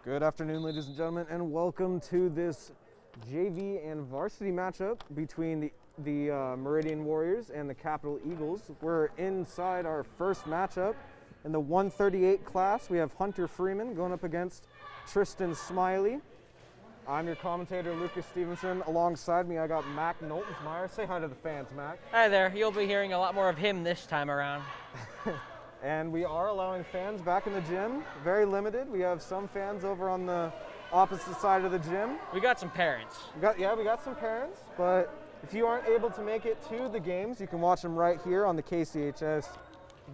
Good afternoon, ladies and gentlemen, and welcome to this JV and varsity matchup between the Meridian Warriors and the Capital Eagles. We're inside our first matchup in the 138 class. We have Hunter Freeman going up against Tristan Smiley. I'm your commentator, Lucas Stevenson. Alongside me, I got Mac Noltensmeyer. Say hi to the fans, Mac. Hi there. You'll be hearing a lot more of him this time around. And we are allowing fans back in the gym. Very limited. We have some fans over on the opposite side of the gym. We got some parents. We got some parents, but if you aren't able to make it to the games, you can watch them right here on the KCHS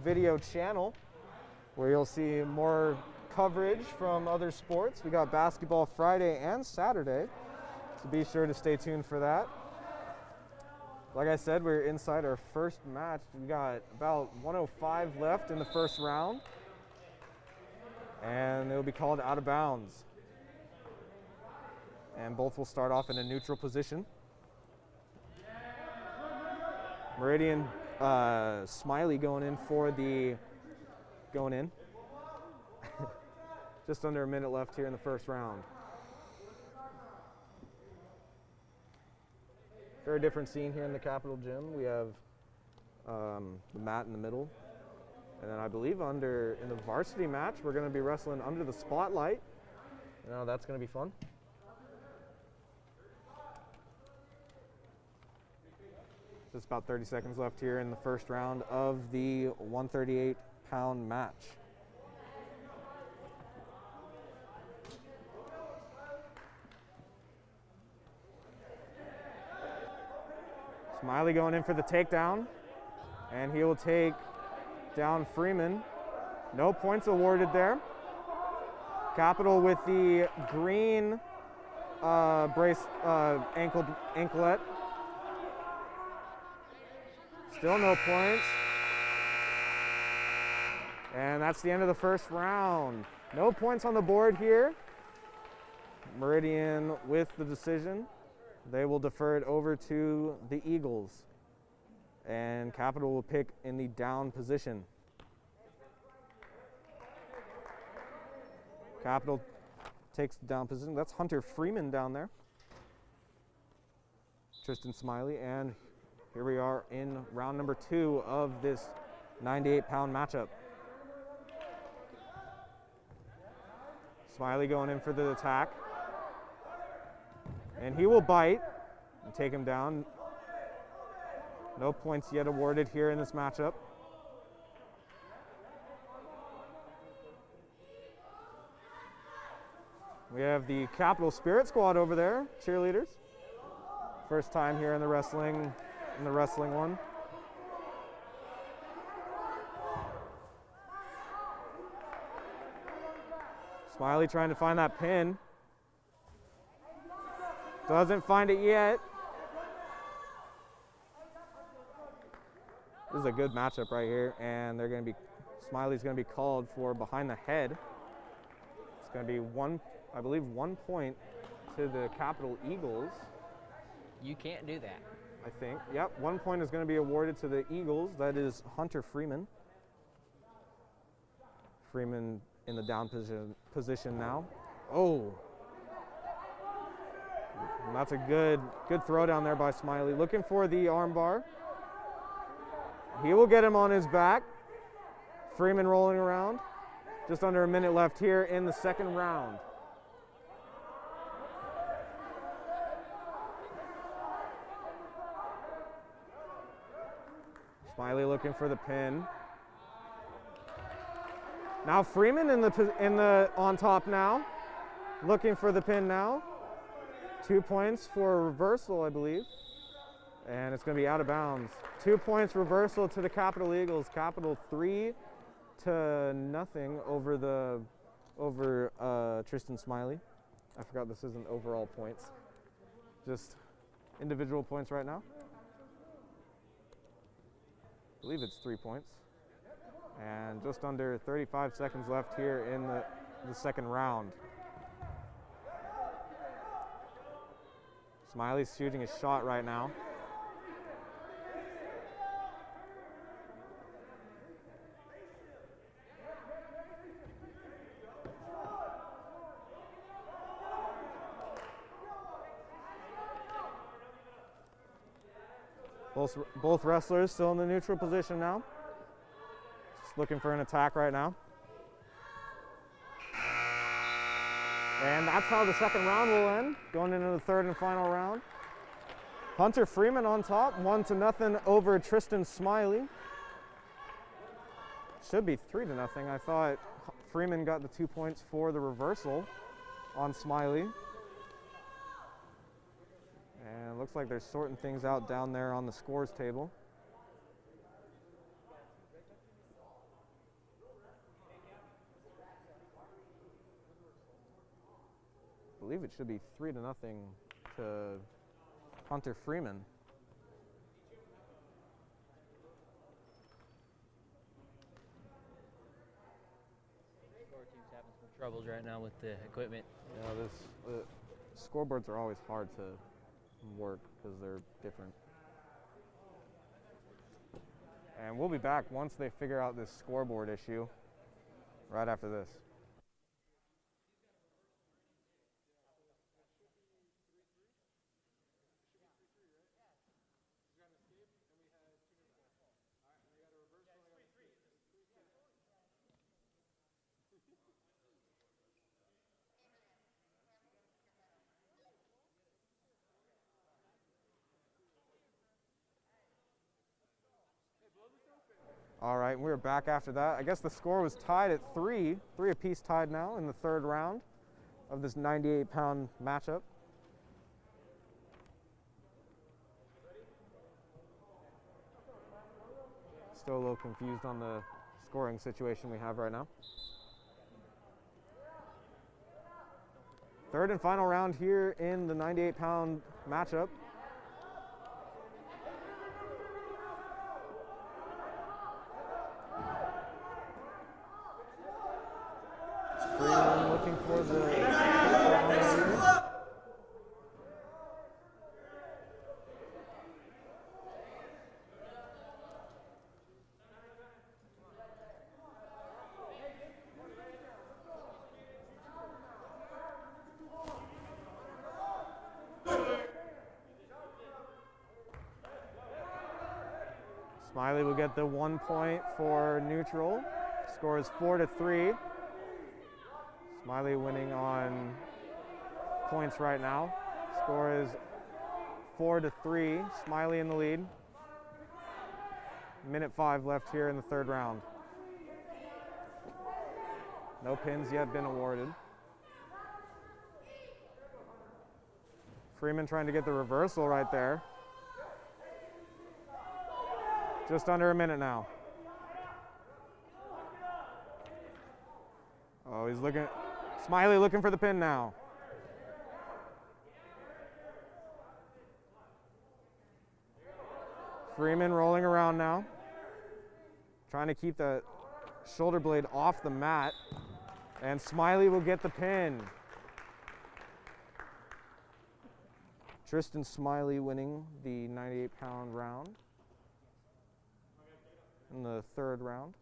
video channel, where you'll see more coverage from other sports. We got basketball Friday and Saturday, so be sure to stay tuned for that. Like I said, we're inside our first match. We got about 1:05 left in the first round, and it'll be called out of bounds. And both will start off in a neutral position. Meridian Smiley going in. Just under a minute left here in the first round. Very different scene here in the Capitol Gym. We have the mat in the middle. And then I believe in the varsity match, we're going to be wrestling under the spotlight. You know, that's going to be fun. Just about 30 seconds left here in the first round of the 138-pound match. Smiley going in for the takedown, and he will take down Freeman. No points awarded there. Capital with the green anklet. Still no points. And that's the end of the first round. No points on the board here. Meridian with the decision. They will defer it over to the Eagles. And Capital will pick in the down position. Capital takes the down position. That's Hunter Freeman down there. Tristan Smiley, and here we are in round number 2 of this 98-pound matchup. Smiley going in for the attack. And he will bite and take him down. No points yet awarded here in this matchup. We have the Capital Spirit Squad over there, cheerleaders. First time here in the wrestling one. Smiley trying to find that pin. Doesn't find it yet. This is a good matchup right here, and Smiley's going to be called for behind the head. It's going to be I believe 1 point to the Capital Eagles. You can't do that. I think. Yep, 1 point is going to be awarded to the Eagles. That is Hunter Freeman. Freeman in the down position now. Oh. And that's a good throw down there by Smiley. Looking for the armbar. He will get him on his back. Freeman rolling around. Just under a minute left here in the second round. Smiley looking for the pin. Now Freeman on top now. Looking for the pin now. 2 points for a reversal, I believe. And it's going to be out of bounds. 2 points reversal to the Capital Eagles. Capital 3-0 over Tristan Smiley. I forgot this isn't overall points. Just individual points right now. I believe it's 3 points. And just under 35 seconds left here in the second round. Smiley's shooting a shot right now. Both wrestlers still in the neutral position now. Just looking for an attack right now. And that's how the second round will end, going into the third and final round. Hunter Freeman on top, 1-0 over Tristan Smiley. Should be 3-0. I thought Freeman got the 2 points for the reversal on Smiley. And it looks like they're sorting things out down there on the scores table. I believe it should be 3-0 to Hunter Freeman. Score team's having some troubles right now with the equipment. Yeah, scoreboards are always hard to work because they're different. And we'll be back once they figure out this scoreboard issue right after this. All right, we're back after that. I guess the score was tied at 3 apiece tied now in the third round of this 98-pound matchup. Still a little confused on the scoring situation we have right now. Third and final round here in the 98-pound matchup. Freeman looking for the Smiley will get the 1 point for neutral. Score is 4-3. Smiley winning on points right now. Score is 4-3. Smiley in the lead. Minute 5 left here in the third round. No pins yet been awarded. Freeman trying to get the reversal right there. Just under a minute now. Oh, he's looking. Smiley looking for the pin now. Freeman rolling around now. Trying to keep the shoulder blade off the mat. And Smiley will get the pin. Tristan Smiley winning the 98-pound round in the third round.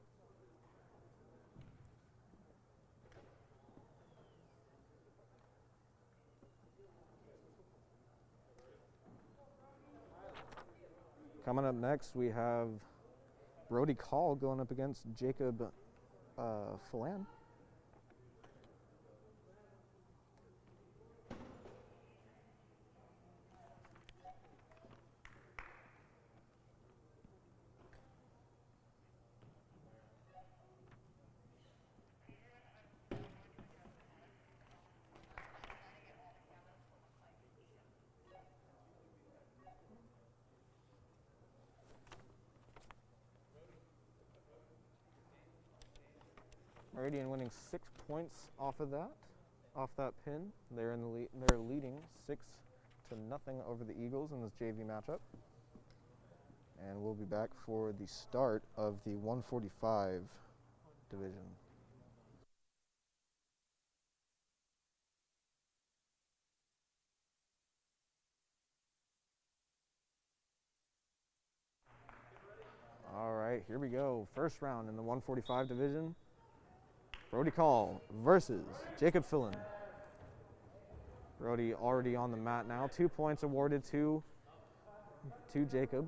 Coming up next, we have Brody Call going up against Jacob Phelan. Meridian winning 6 points off that pin. They're in the lead. They're leading 6-0 over the Eagles in this JV matchup. And we'll be back for the start of the 145 division. All right, here we go. First round in the 145 division. Brody Call versus Jacob Phelan. Brody already on the mat now. 2 points awarded to Jacob.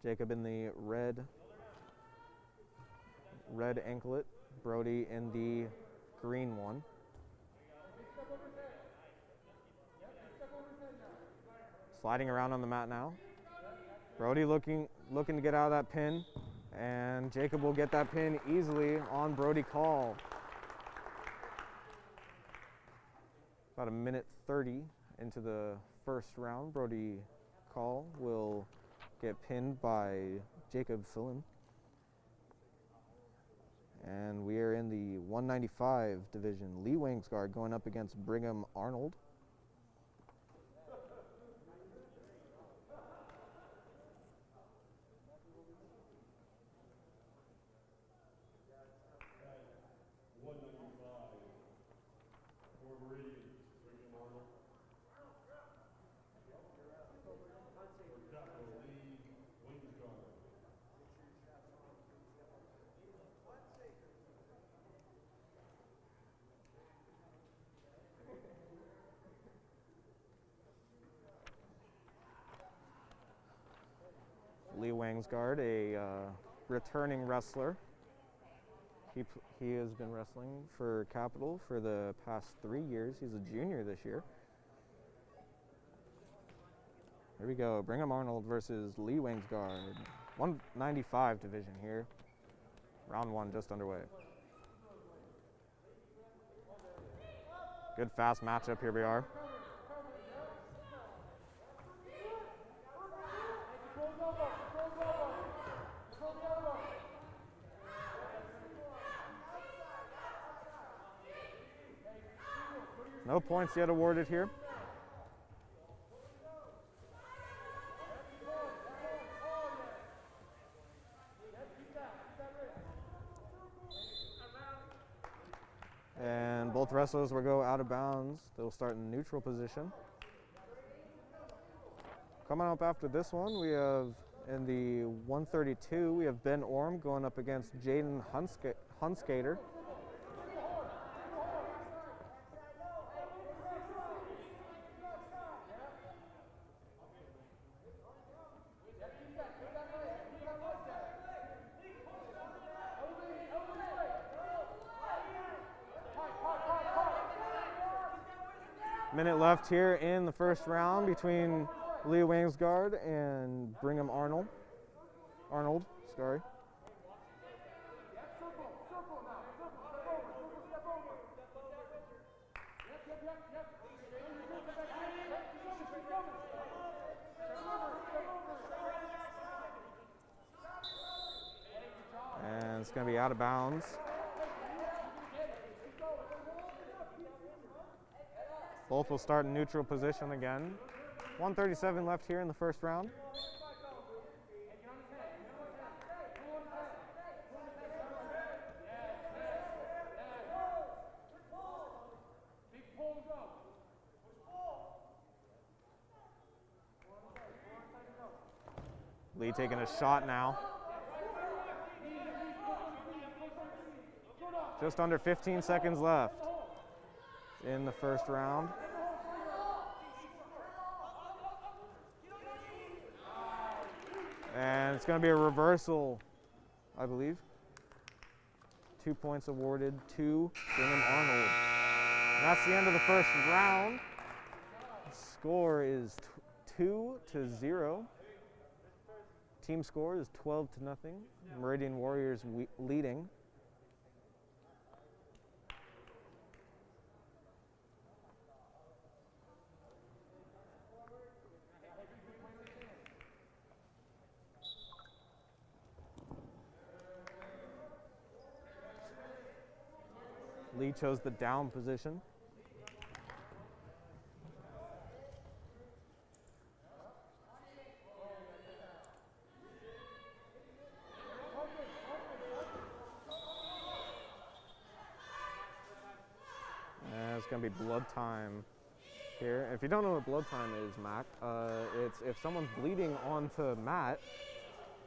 Jacob in the red anklet, Brody in the green one. Sliding around on the mat now. Brody looking to get out of that pin, and Jacob will get that pin easily on Brody Call. About a minute 30 into the first round, Brody Call will get pinned by Jacob Fillen. And we are in the 195 division. Lee Wangsgaard going up against Brigham Arnold. Lee Wangsgaard, a returning wrestler. He has been wrestling for Capital for the past 3 years. He's a junior this year. Here we go, Brigham Arnold versus Lee Wangsgaard. 195 division here. Round one just underway. Good fast matchup, here we are. No points yet awarded here. And both wrestlers will go out of bounds. They'll start in neutral position. Coming up after this one, we have in the 132, we have Ben Orm going up against Jaden Hunskater. Minute left here in the first round between Lee Wangsgaard and Brigham Arnold. Sorry. And it's going to be out of bounds. Both will start in neutral position again. 137 left here in the first round. Lee taking a shot now. Just under 15 seconds left in the first round. And it's going to be a reversal, I believe. 2 points awarded to Brigham Arnold. And that's the end of the first round. The score is 2-0. Team score is 12-0. Meridian Warriors leading. Lee chose the down position. And it's going to be blood time here. If you don't know what blood time is, Mac, it's if someone's bleeding onto mat,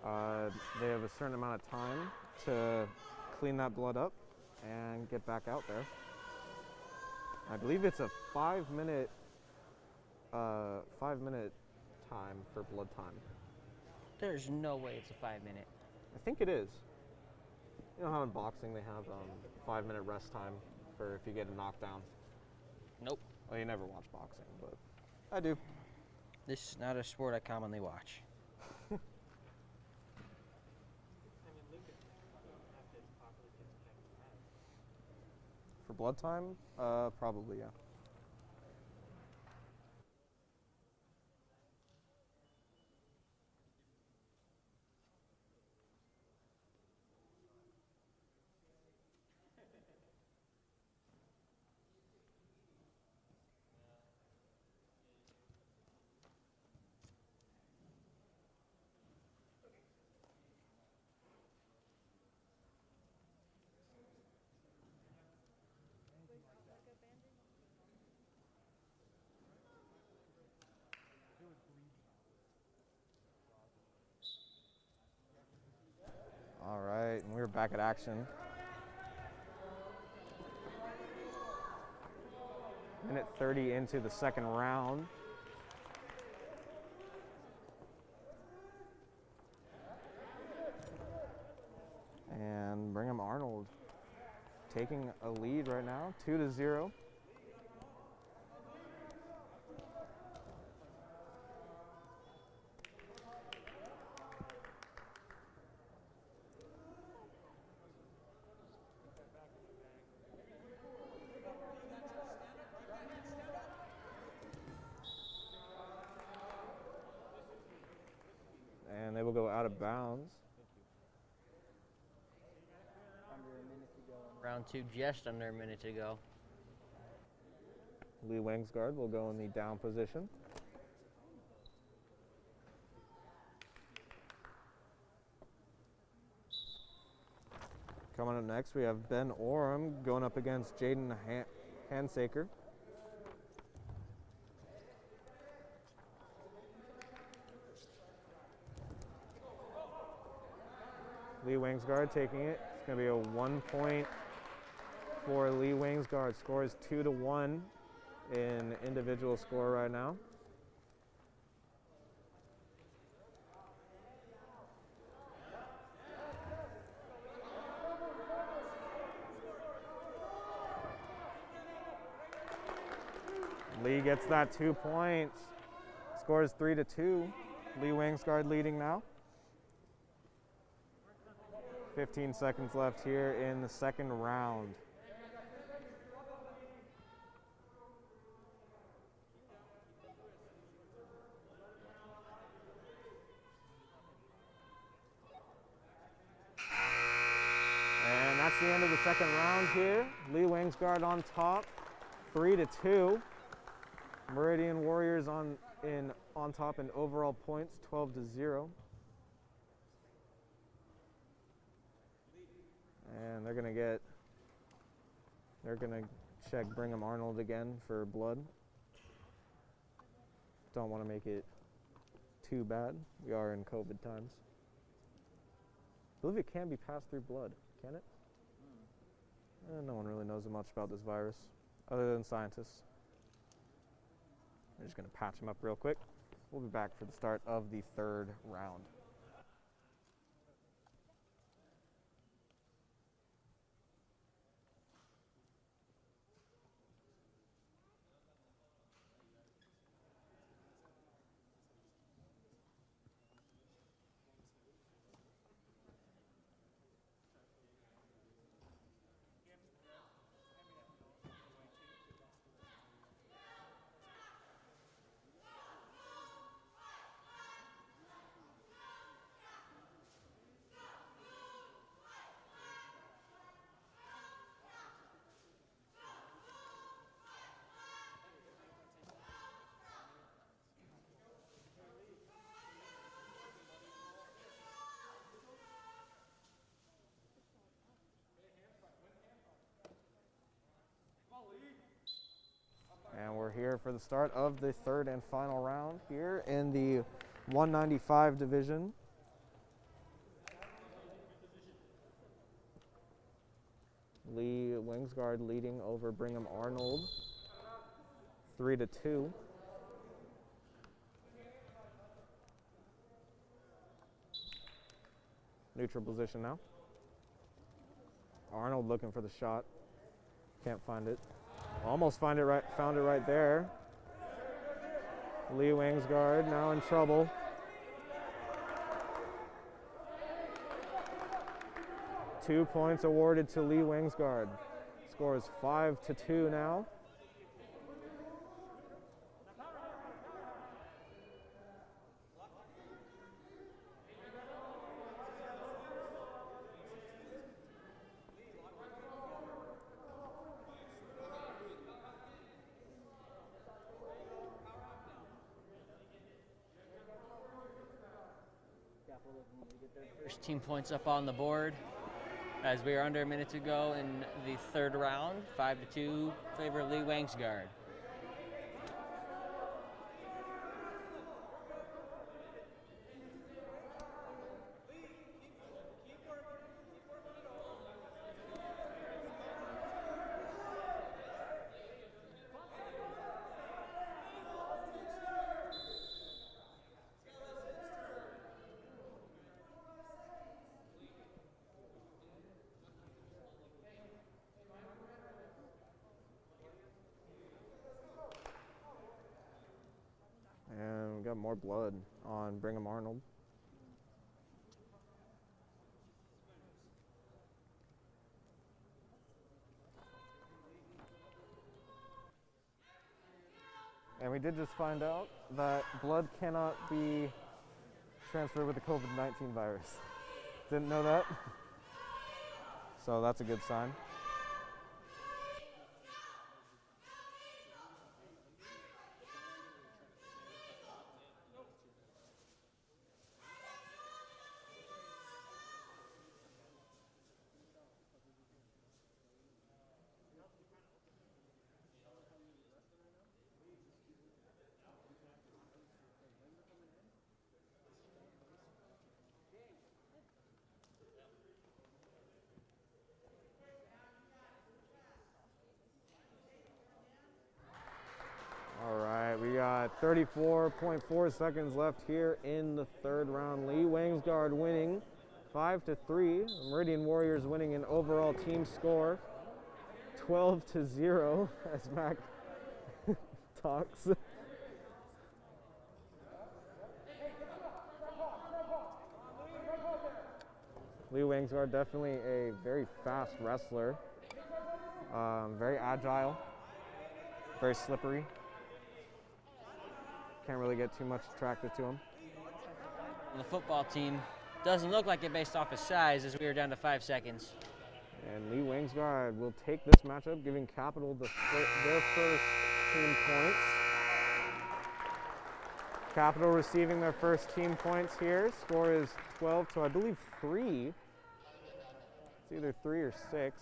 they have a certain amount of time to clean that blood up and get back out there. I believe it's a 5-minute time for blood time. There's no way it's a 5-minute. I think it is. You know how in boxing they have 5-minute rest time for if you get a knockdown? Nope. Well, you never watch boxing, but I do. This is not a sport I commonly watch. For blood time? Probably, yeah. All right, and we're back at action. Minute 30 into the second round. And Brigham Arnold taking a lead right now, 2-0. And they will go out of bounds. Round 2, just under a minute to go. Lee Wingsgard will go in the down position. Coming up next, we have Ben Oram going up against Jaden Hansaker. Lee Wingsgard taking it. It's going to be a 1 point for Lee Wingsgard. Score is 2-1 in individual score right now. Lee gets that 2 points. Score is 3-2. Lee Wingsgard leading now. 15 seconds left here in the second round. And that's the end of the second round here. Lee Wingsgard on top, 3-2. Meridian Warriors on top in overall points, 12-0. And they're gonna check Brigham Arnold again for blood. Don't want to make it too bad. We are in COVID times. I believe it can be passed through blood, can it? No one really knows much about this virus, other than scientists. I'm just gonna patch him up real quick. We'll be back for the start of the third round. And we're here for the start of the third and final round here in the 195 division. Lee Wingsgard leading over Brigham Arnold, 3-2. Neutral position now. Arnold looking for the shot. Can't find it. Almost found it right there. Lee Wangsgaard now in trouble. Two points awarded to Lee Wangsgaard. Score is 5-2 now. First team points up on the board as we are under a minute to go in the third round. 5-2 favor of Lee Wangsgaard. And we got more blood on Brigham Arnold. And we did just find out that blood cannot be transferred with the COVID-19 virus. Didn't know that. So that's a good sign. All right, we got 34.4 seconds left here in the third round. Lee Wangsgaard winning 5-3. Meridian Warriors winning an overall team score 12-0 as Mac talks. Lee Wangsgaard, definitely a very fast wrestler, very agile, very slippery. Can't really get too much attracted to him. The football team doesn't look like it based off his size as we are down to 5 seconds. And Lee Wangsgaard will take this matchup, giving Capital their first team points. Capital receiving their first team points here. Score is 12 to, I believe, 3. It's either 3 or 6.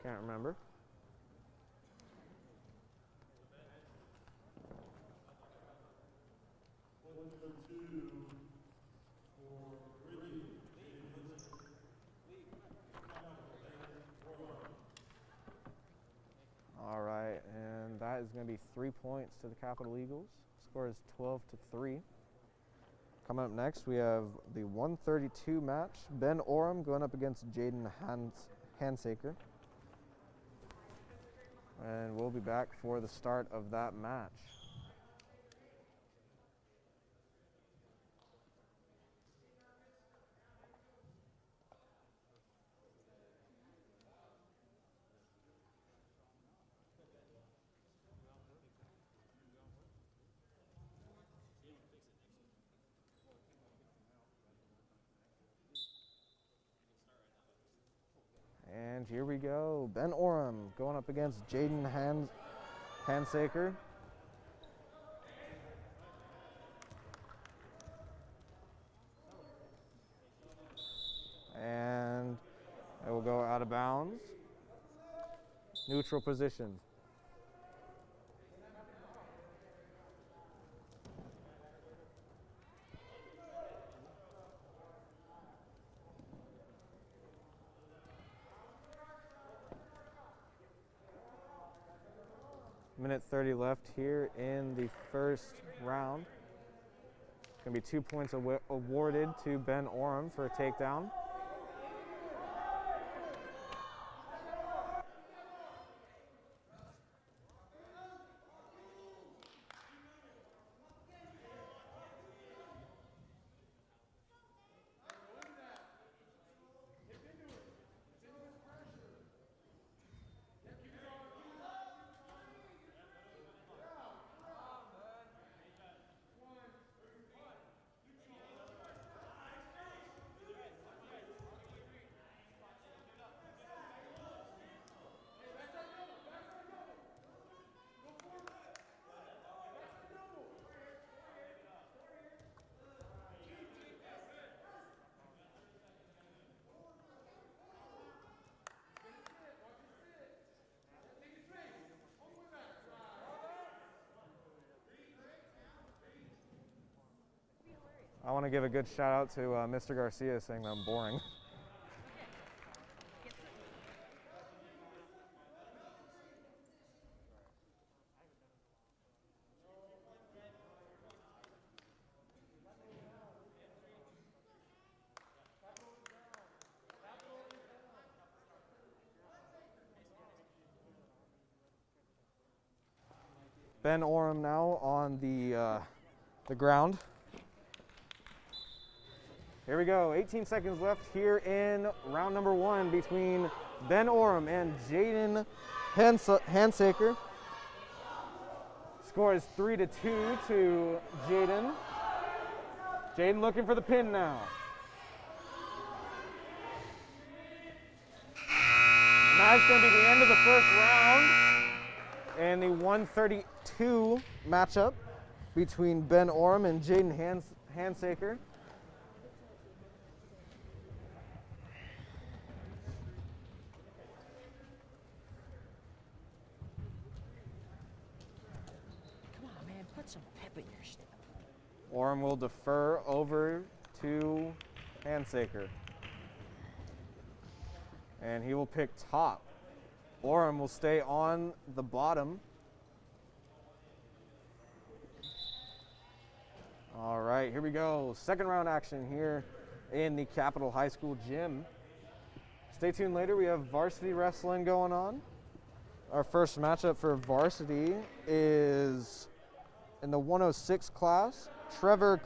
Can't remember. All right, and that is going to be 3 points to the Capital Eagles. Score is 12-3. Coming up next, we have the 132 match. Ben Oram going up against Jaden Hansaker. And we'll be back for the start of that match. And here we go. Ben Oram going up against Jaden Hansaker. And it will go out of bounds. Neutral position. Minute 30 left here in the first round. Going to be 2 points awarded to Ben Oram for a takedown. I want to give a good shout out to Mr. Garcia saying that I'm boring. Ben Oram now on the ground. Here we go, 18 seconds left here in round number 1 between Ben Oram and Jaden Hansaker. Score is 3-2 to Jaden. Jaden looking for the pin now. And that's going to be the end of the first round and the 132 matchup between Ben Oram and Jaden Hansaker. Put some pep in your step. Oram will defer over to Hansaker. And he will pick top. Oram will stay on the bottom. All right, here we go. Second round action here in the Capitol High School gym. Stay tuned later, we have varsity wrestling going on. Our first matchup for varsity is in the 106 class, Trevor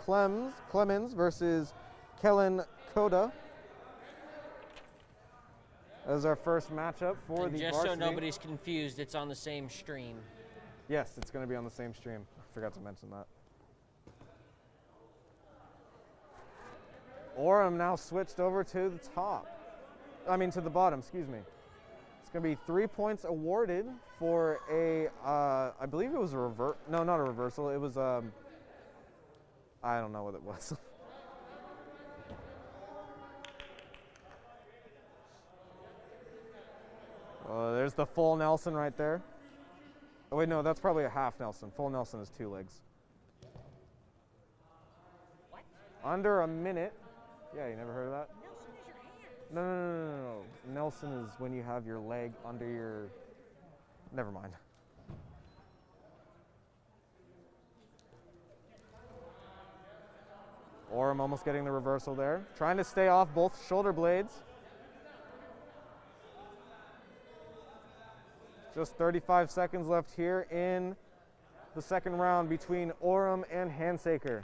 Clemens versus Kellen Koda. That is our first matchup for the just varsity. So nobody's confused, it's on the same stream. Yes, it's going to be on the same stream. I forgot to mention that. Oram now switched over to the top. To the bottom, excuse me. It's going to be 3 points awarded for a, I believe it was a no, not a reversal. It was, I don't know what it was. There's the full Nelson right there. Oh wait, no, that's probably a half Nelson. Full Nelson is 2 legs. What? Under a minute. Yeah, you never heard of that? Nelson is your hand. No. Nelson is when you have your leg under your... Never mind. Oram almost getting the reversal there. Trying to stay off both shoulder blades. Just 35 seconds left here in the second round between Oram and Hansaker.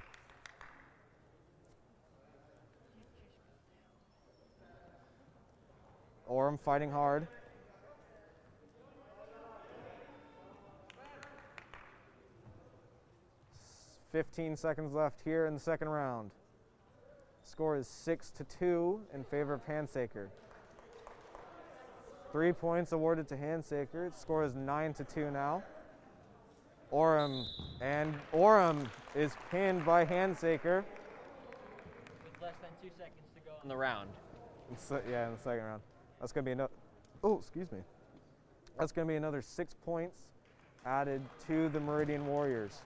Oram fighting hard. 15 seconds left here in the second round. Score is 6-2 in favor of Hansaker. 3 points awarded to Hansaker. Score is 9-2 now. Oram is pinned by Hansaker. With less than 2 seconds to go in the round. Yeah, in the second round. That's going to be another, That's going to be another 6 points added to the Meridian Warriors.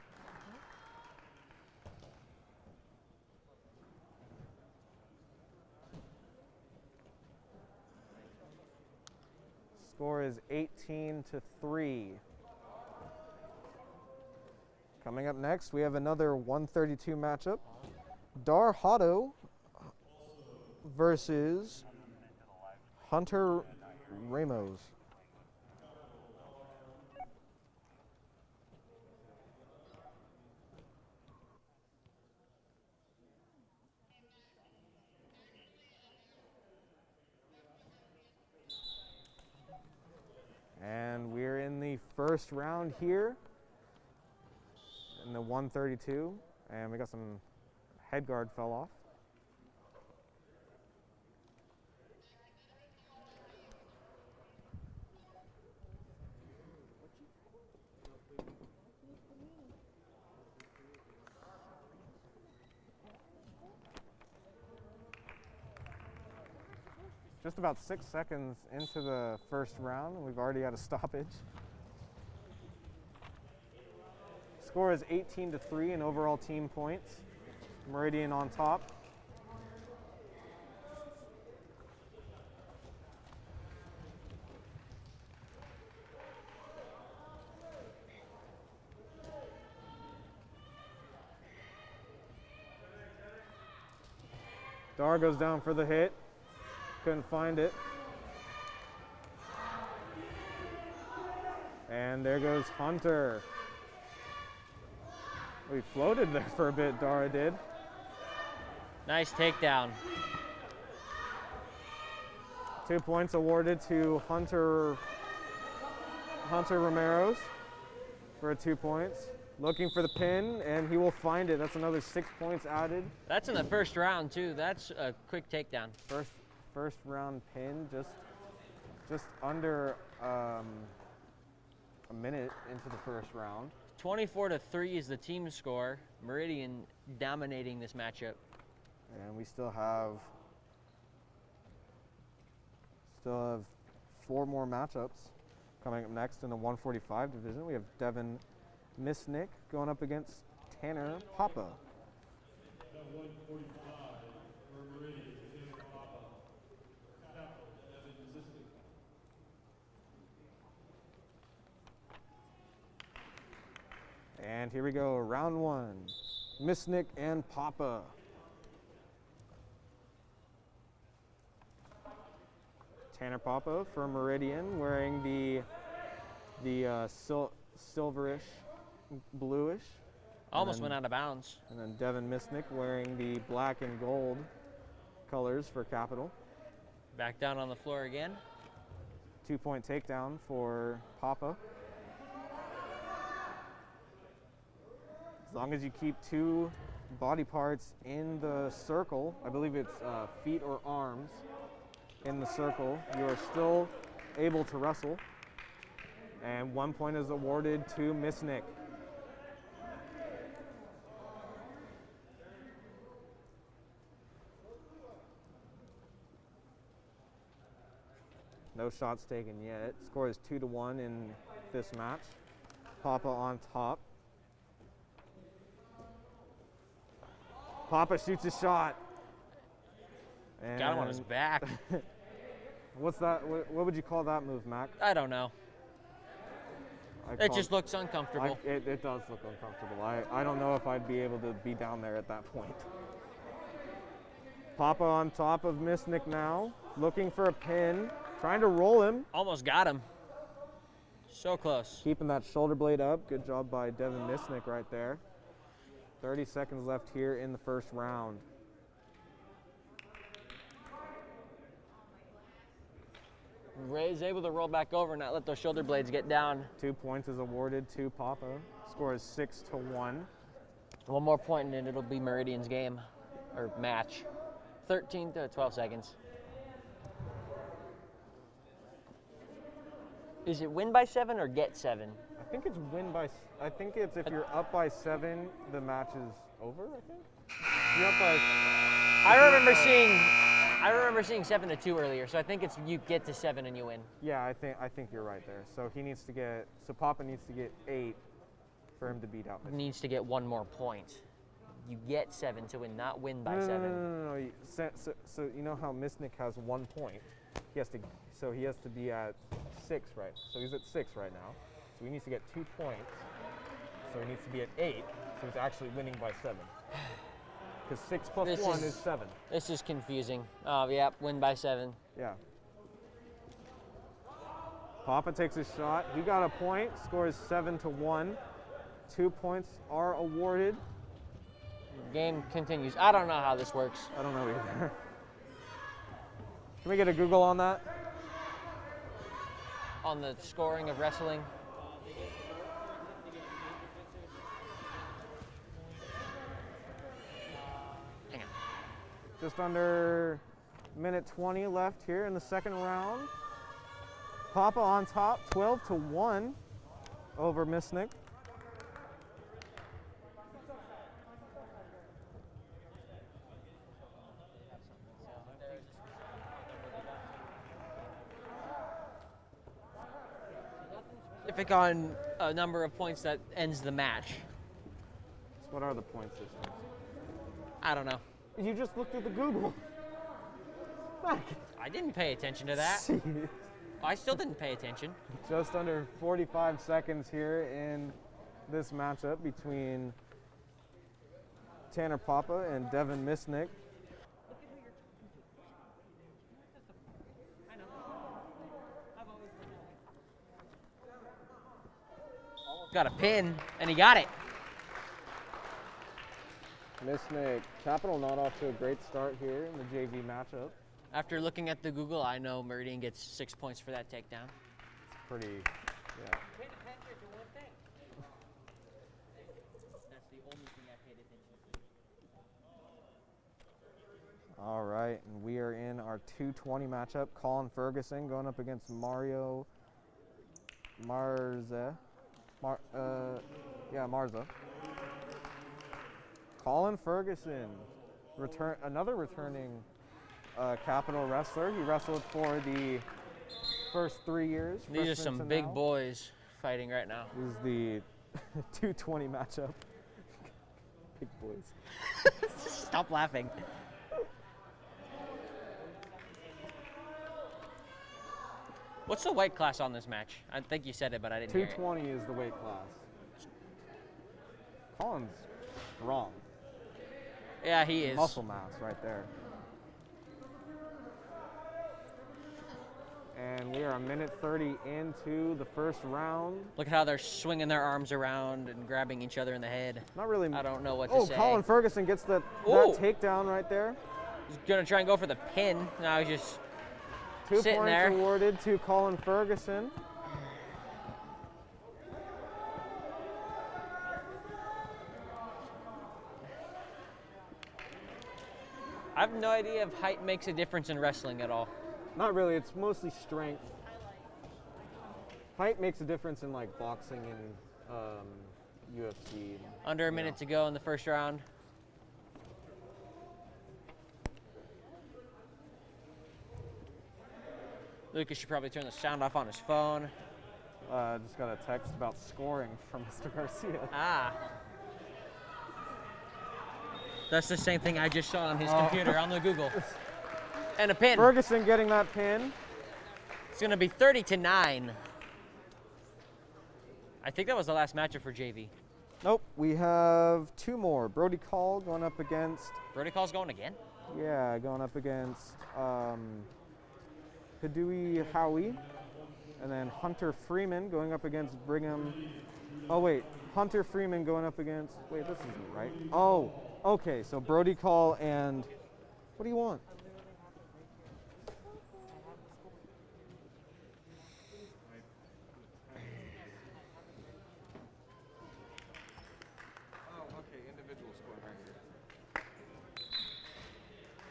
Score is 18-3. Coming up next, we have another 132 matchup. Dar Hotto versus Hunter Ramos. And we're in the first round here in the 132, and we got some head guard fell off. Just about 6 seconds into the first round, we've already got a stoppage. Score is 18-3 in overall team points. Meridian on top. Dar goes down for the hit. Couldn't find it. And there goes Hunter. We floated there for a bit, Dara did. Nice takedown. 2 points awarded to Hunter Romero's for 2 points. Looking for the pin, and he will find it. That's another 6 points added. That's in the first round too. That's a quick takedown. First round pin, just under a minute into the first round. 24-3 is the team score. Meridian dominating this matchup. And we still have 4 more matchups coming up next in the 145 division. We have Devin Misnick going up against Tanner Papa. And here we go, round 1. Misnick and Papa. Tanner Papa for Meridian, wearing the silverish, bluish. Almost went out of bounds. And then Devin Misnick wearing the black and gold colors for Capital. Back down on the floor again. 2 point takedown for Papa. As long as you keep 2 body parts in the circle, I believe it's feet or arms in the circle, you are still able to wrestle. And 1 point is awarded to Misnick. No shots taken yet. Score is 2-1 in this match. Papa on top. Papa shoots a shot. And got him on his back. What's that? What would you call that move, Mac? I don't know. It just looks uncomfortable. It does look uncomfortable. I don't know if I'd be able to be down there at that point. Papa on top of Misnick now, looking for a pin, trying to roll him. Almost got him. So close. Keeping that shoulder blade up. Good job by Devin Misnick right there. 30 seconds left here in the first round. Ray's able to roll back over and not let those shoulder blades get down. 2 points is awarded to Papa. Score is 6-1. 1 more point and it'll be Meridian's game, or match. 13 to 12 seconds. Is it win by 7 or get 7? I think it's win by. I think it's if you're up by 7, the match is over. I think. You're up by. I remember seeing 7-2 earlier, so I think it's you get to 7 and you win. Yeah, I think you're right there. So he needs to get. So Papa needs to get 8 for him to beat out. He needs to get 1 more point. You get 7 to win, not win by 7. No. So you know how Misnick has 1 point. He has to. So he has to be at 6, right? So he's at 6 right now. So he needs to get 2 points. So he needs to be at 8. So he's actually winning by 7. Because 6 plus 1 is 7. This is confusing. Oh, yeah, win by 7. Yeah. Papa takes a shot. He got a point. Score is 7-1. 2 points are awarded. Game continues. I don't know how this works. I don't know either. Can we get a Google on that? On the scoring of wrestling. Hang on. Just under minute 20 left here in the second round. Papa on top, 12-1 over Misnick. On a number of points that ends the match. So what are the points this time? I don't know. You just looked at the Google. I didn't pay attention to that. Jeez. I still didn't pay attention. Just under 45 seconds here in this matchup between Tanner Papa and Devin Misnick. Got a pin, and he got it. Misnick, Capital not off to a great start here in the JV matchup. After looking at the Google, I know Meridian gets 6 points for that takedown. It's pretty, yeah. That's the only thing I paid attention to. All right, and we are in our 220 matchup. Colin Ferguson going up against Mario Marza. Marza. Colin Ferguson, another returning Capital wrestler. He wrestled for the first 3 years. These are some big boys fighting right now. This is the 220 matchup. Big boys. Stop laughing. What's the weight class on this match? I think you said it, but I didn't hear it. 220 is the weight class. Colin's strong. Yeah, he is. Muscle mass right there. And we are a minute 30 into the first round. Look at how they're swinging their arms around and grabbing each other in the head. Not really. I don't know what to say. Oh, Colin Ferguson gets that takedown right there. He's going to try and go for the pin. Now he's just 2 sitting points there. awarded to Colin Ferguson. I have no idea if height makes a difference in wrestling at all. Not really, it's mostly strength. Height makes a difference in like boxing and UFC. Under a minute to go in the first round. Lucas should probably turn the sound off on his phone. Just got a text about scoring from Mr. Garcia. Ah. That's the same thing I just saw on his computer on the Google. And a pin. Ferguson getting that pin. It's going to be 30-9. I think that was the last matchup for JV. Nope, we have two more. Brody Call going up against... Brody Call's going again? Yeah, going up against Hadui Howie. And then Hunter Freeman going up against Brigham... Oh, wait. Hunter Freeman going up against... Wait, this isn't right. Oh, okay. So Brody Call and... What do you want?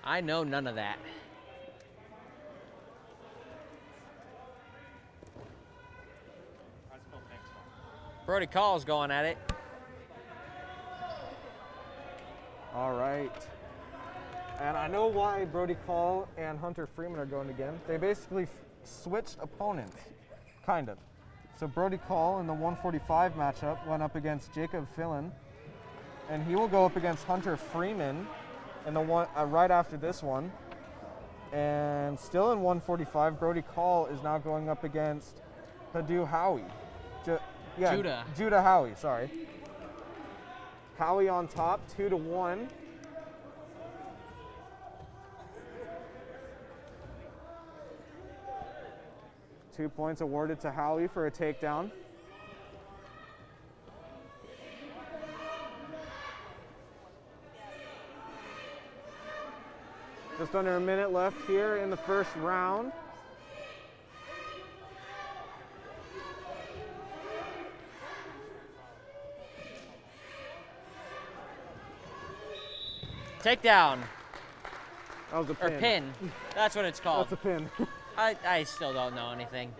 I know none of that. Brody Call's going at it. All right. And I know why Brody Call and Hunter Freeman are going again. They basically switched opponents, kind of. So Brody Call in the 145 matchup went up against Jacob Fillon, and he will go up against Hunter Freeman in the one right after this one. And still in 145, Brody Call is now going up against Hadou Howie. Judah Howie, sorry. Howie on top, 2-1. Two points awarded to Howie for a takedown. Just under a minute left here in the first round. Takedown. That was a pin. Or pin. That's what it's called. That's a pin. I still don't know anything.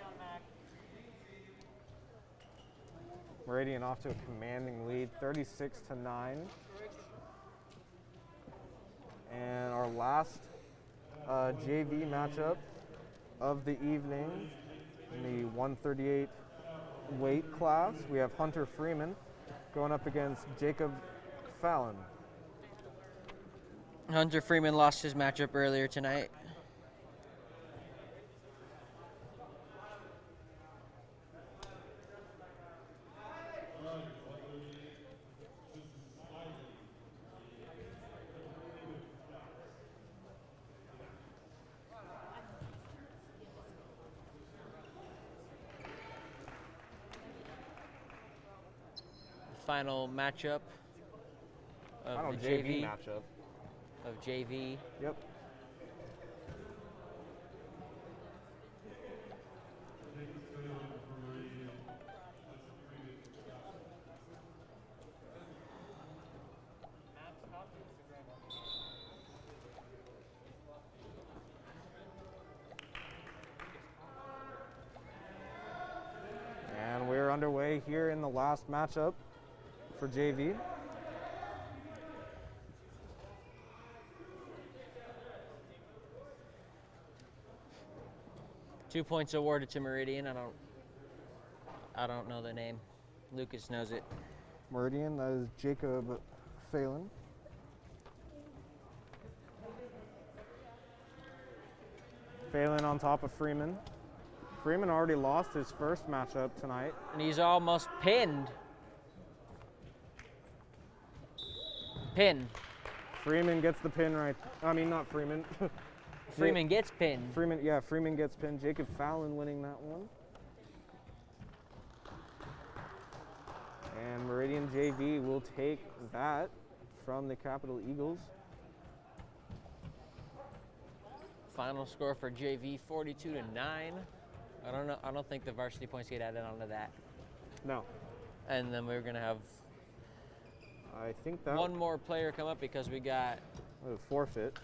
Meridian off to a commanding lead, 36-9. And our last JV matchup of the evening in the 138 weight class, we have Hunter Freeman going up against Jacob Fallon. Hunter Freeman lost his matchup earlier tonight. Final matchup of Final the JV matchup. Of JV. Yep. And we're underway here in the last matchup for JV. Two points awarded to Meridian. I don't know the name. Lucas knows it. Meridian, that is Jacob Phelan. Phelan on top of Freeman. Freeman already lost his first matchup tonight. And he's almost pinned. Pin. Freeman gets the pin right. I mean, not Freeman. Freeman gets pinned. Freeman gets pinned. Jacob Fallon winning that one. And Meridian JV will take that from the Capital Eagles. Final score for JV 42-9. I don't know. I don't think the varsity points get added onto that. No. And then we're gonna have I think that one more player come up because we got a forfeit.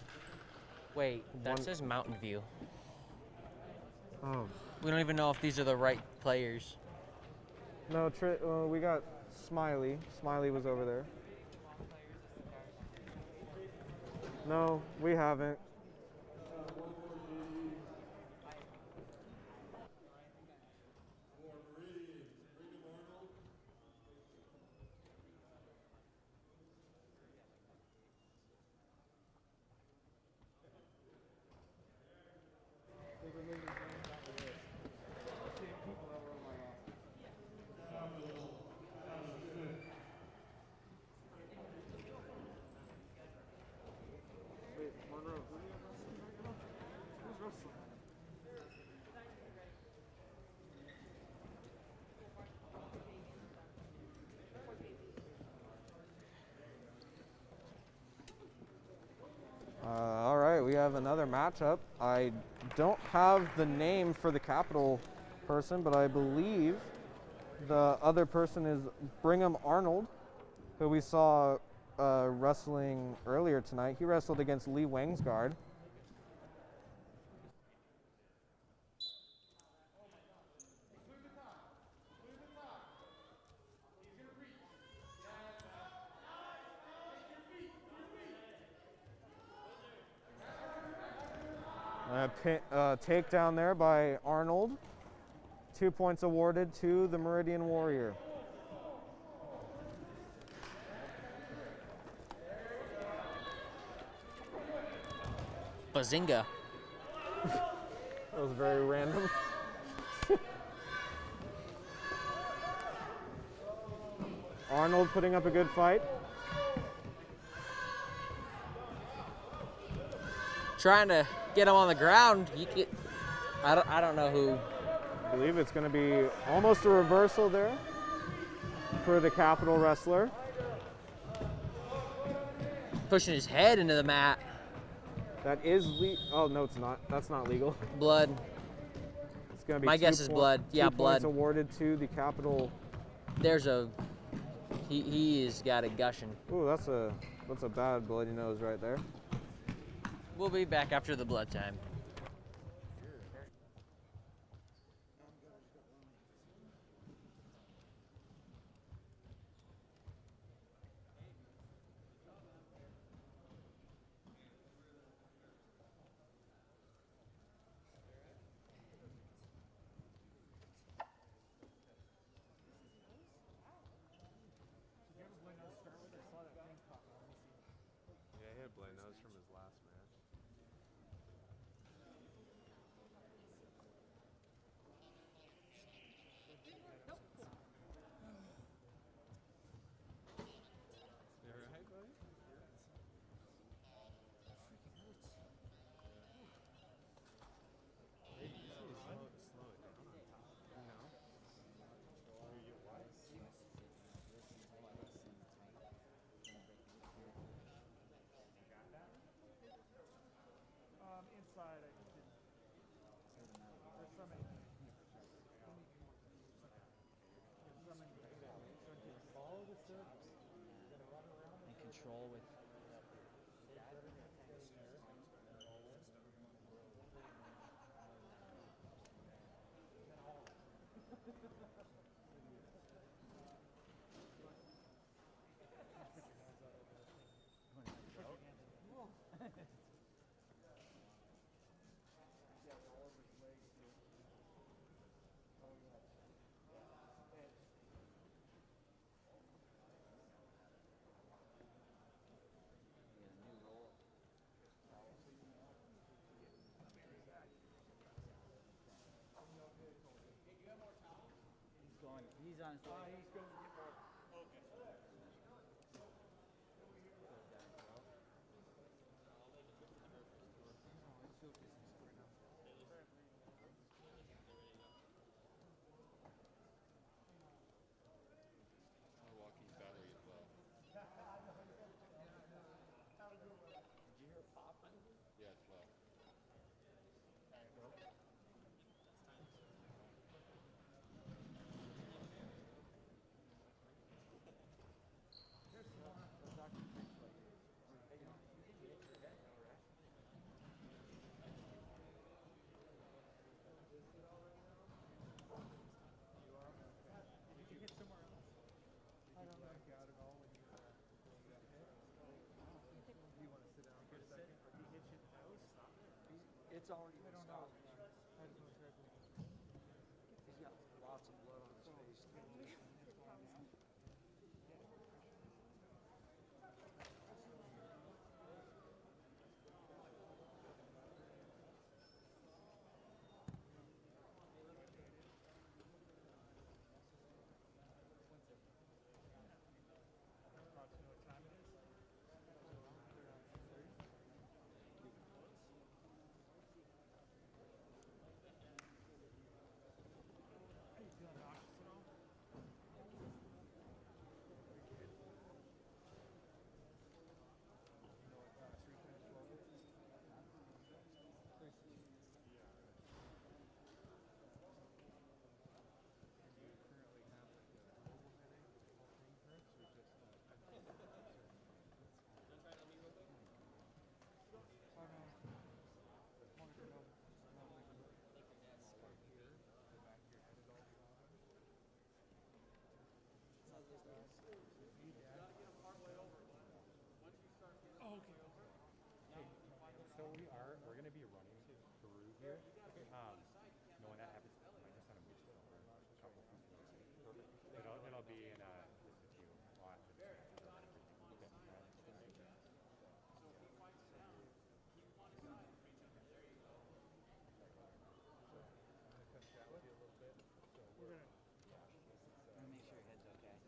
Wait, that says Mountain View. Oh. We don't even know if these are the right players. No, we got Smiley. Smiley was over there. No, we haven't. All right, we have another matchup. I don't have the name for the Capital person, but I believe the other person is Brigham Arnold, who we saw wrestling earlier tonight. He wrestled against Lee Wangsgaard. Takedown there by Arnold. 2 points awarded to the Meridian Warrior. Bazinga. That was very random. Arnold putting up a good fight. Trying to get him on the ground. I don't know who. I believe it's going to be almost a reversal there for the Capital wrestler. Pushing his head into the mat. That is oh no, it's not. That's not legal. Blood. It's going to be my guess is blood. Yeah, blood. Points awarded to the Capital. There's a. He has got it gushing. Ooh, that's a bad bloody nose right there. We'll be back after the blood time. bloody nose from his last match. You alright, buddy? Hey, you just need to slow it down on top. You know? You wise. Inside, I didn't. There's so many. Follow the steps. And control with. He's on his way. He's going to get more. Okay. Walking battery as well. Did you hear popping? Yeah, it's well. Did you hit somewhere else? Did you black out at all when you got hit? Do you want to sit down for a second? Or he hit you in the nose? It's already I don't know. I just want to try to. He's got lots of blood on his face. Approximately what time it is? Are you feeling nauseous at all? You know what 3 times 12 is? And do you currently have like a global headache? The whole thing hurts or just Oh no. Wanted to know. Here, the back of your head is all bothered. Oh, okay. So we're going to be running through here. No, when that happens, I might just send a message over a couple of people. It'll be in a institute. We'll have to okay. We're gonna. I'm gonna make sure your head's okay.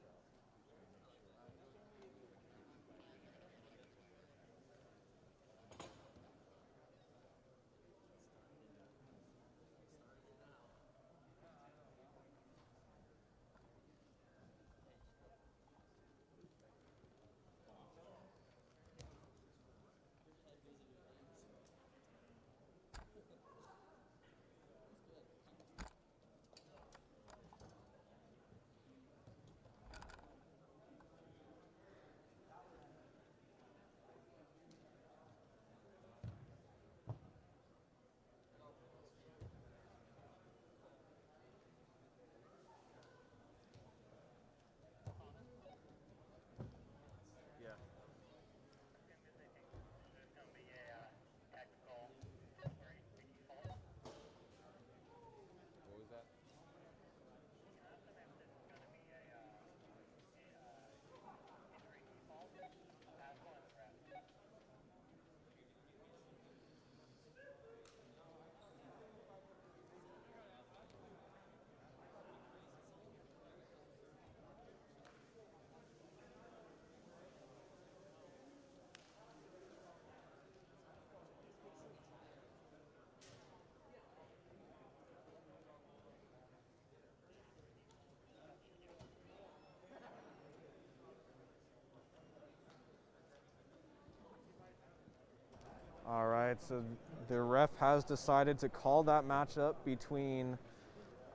right, so the ref has decided to call that matchup between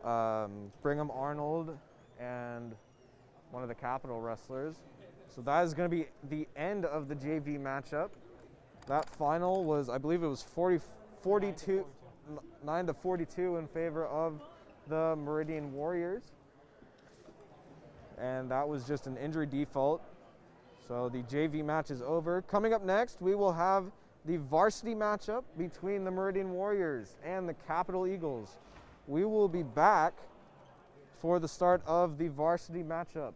Brigham Arnold and one of the Capital wrestlers. So that is going to be the end of the JV matchup. That final was, I believe it was 42, 9 to 42 in favor of the Meridian Warriors. And that was just an injury default. So the JV match is over. Coming up next, we will have the varsity matchup between the Meridian Warriors and the Capital Eagles. We will be back for the start of the varsity matchup.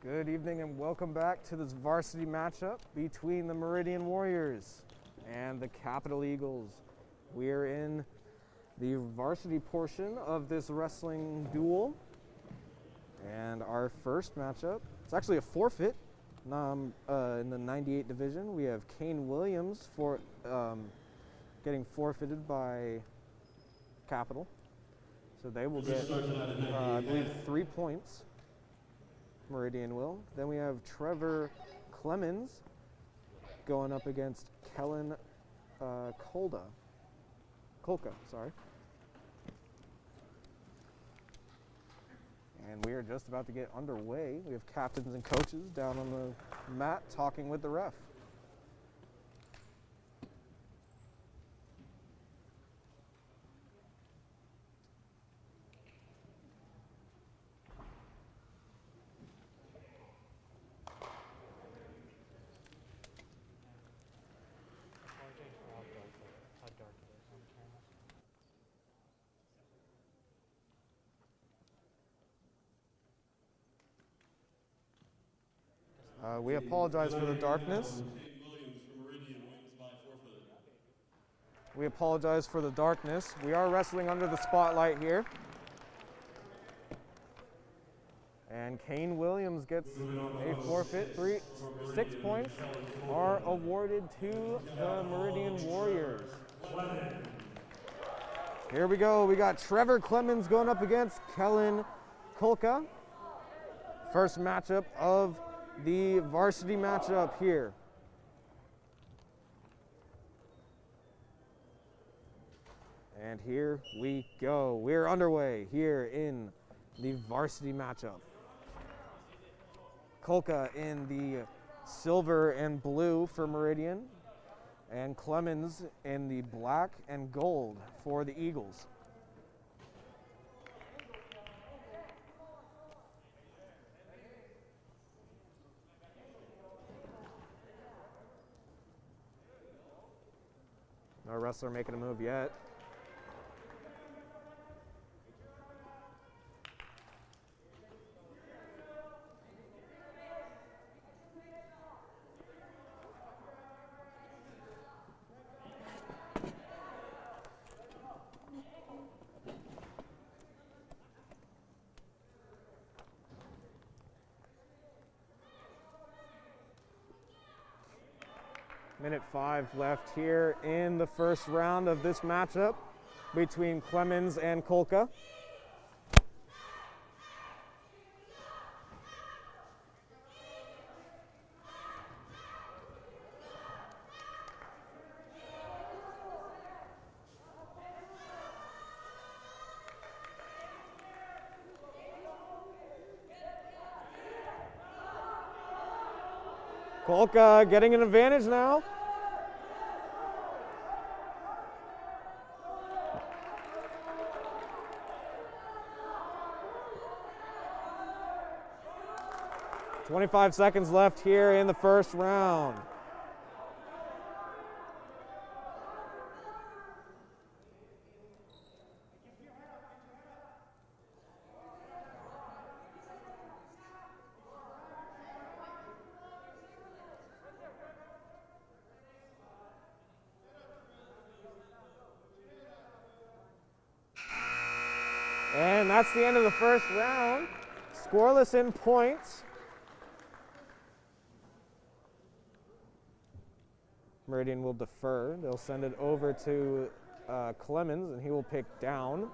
Good evening and welcome back to this varsity matchup between the Meridian Warriors and the Capital Eagles. We are in the varsity portion of this wrestling duel. And our first matchup, it's actually a forfeit in the 98 division. We have Kane Williams for getting forfeited by Capital. So they will get, I believe, 3 points. Meridian will. Then we have Trevor Clemens going up against Kellen Kolka, sorry. And we are just about to get underway. We have captains and coaches down on the mat talking with the ref. We apologize for the darkness. We apologize for the darkness. We are wrestling under the spotlight here. And Kane Williams gets a forfeit. 6 points are awarded to the Meridian Warriors. Here we go. We got Trevor Clemens going up against Kellen Kolka. First matchup of the varsity matchup here. And here we go. We're underway here in the varsity matchup. Kolka in the silver and blue for Meridian, and Clemens in the black and gold for the Eagles. No wrestler making a move yet. Minute 5 left here in the first round of this matchup between Clemens and Kolka. Kolka getting an advantage now. .25 seconds left here in the first round. And that's the end of the first round. Scoreless in points. Meridian will defer. They'll send it over to Clemens, and he will pick down.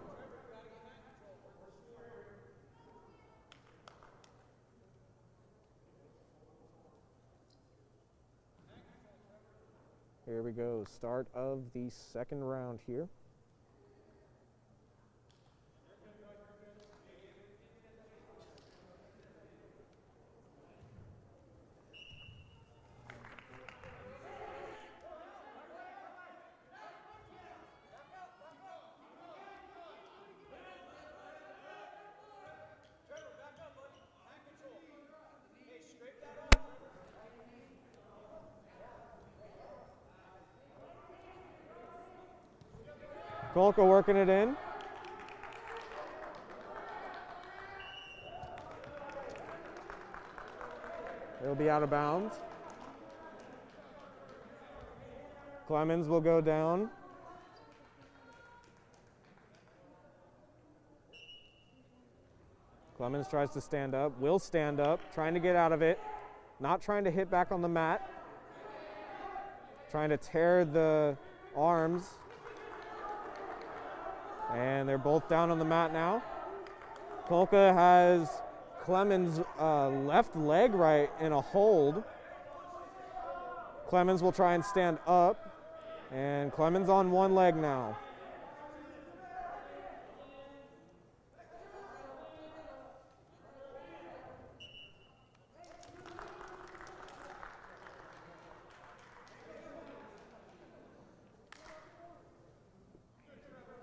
Here we go. Start of the second round here. Kolka working it in. It'll be out of bounds. Clemens will go down. Clemens tries to stand up, will stand up, trying to get out of it, not trying to hit back on the mat, trying to tear the arms. And they're both down on the mat now. Kolka has Clemens' left leg right in a hold. Clemens will try and stand up, and Clemens on one leg now.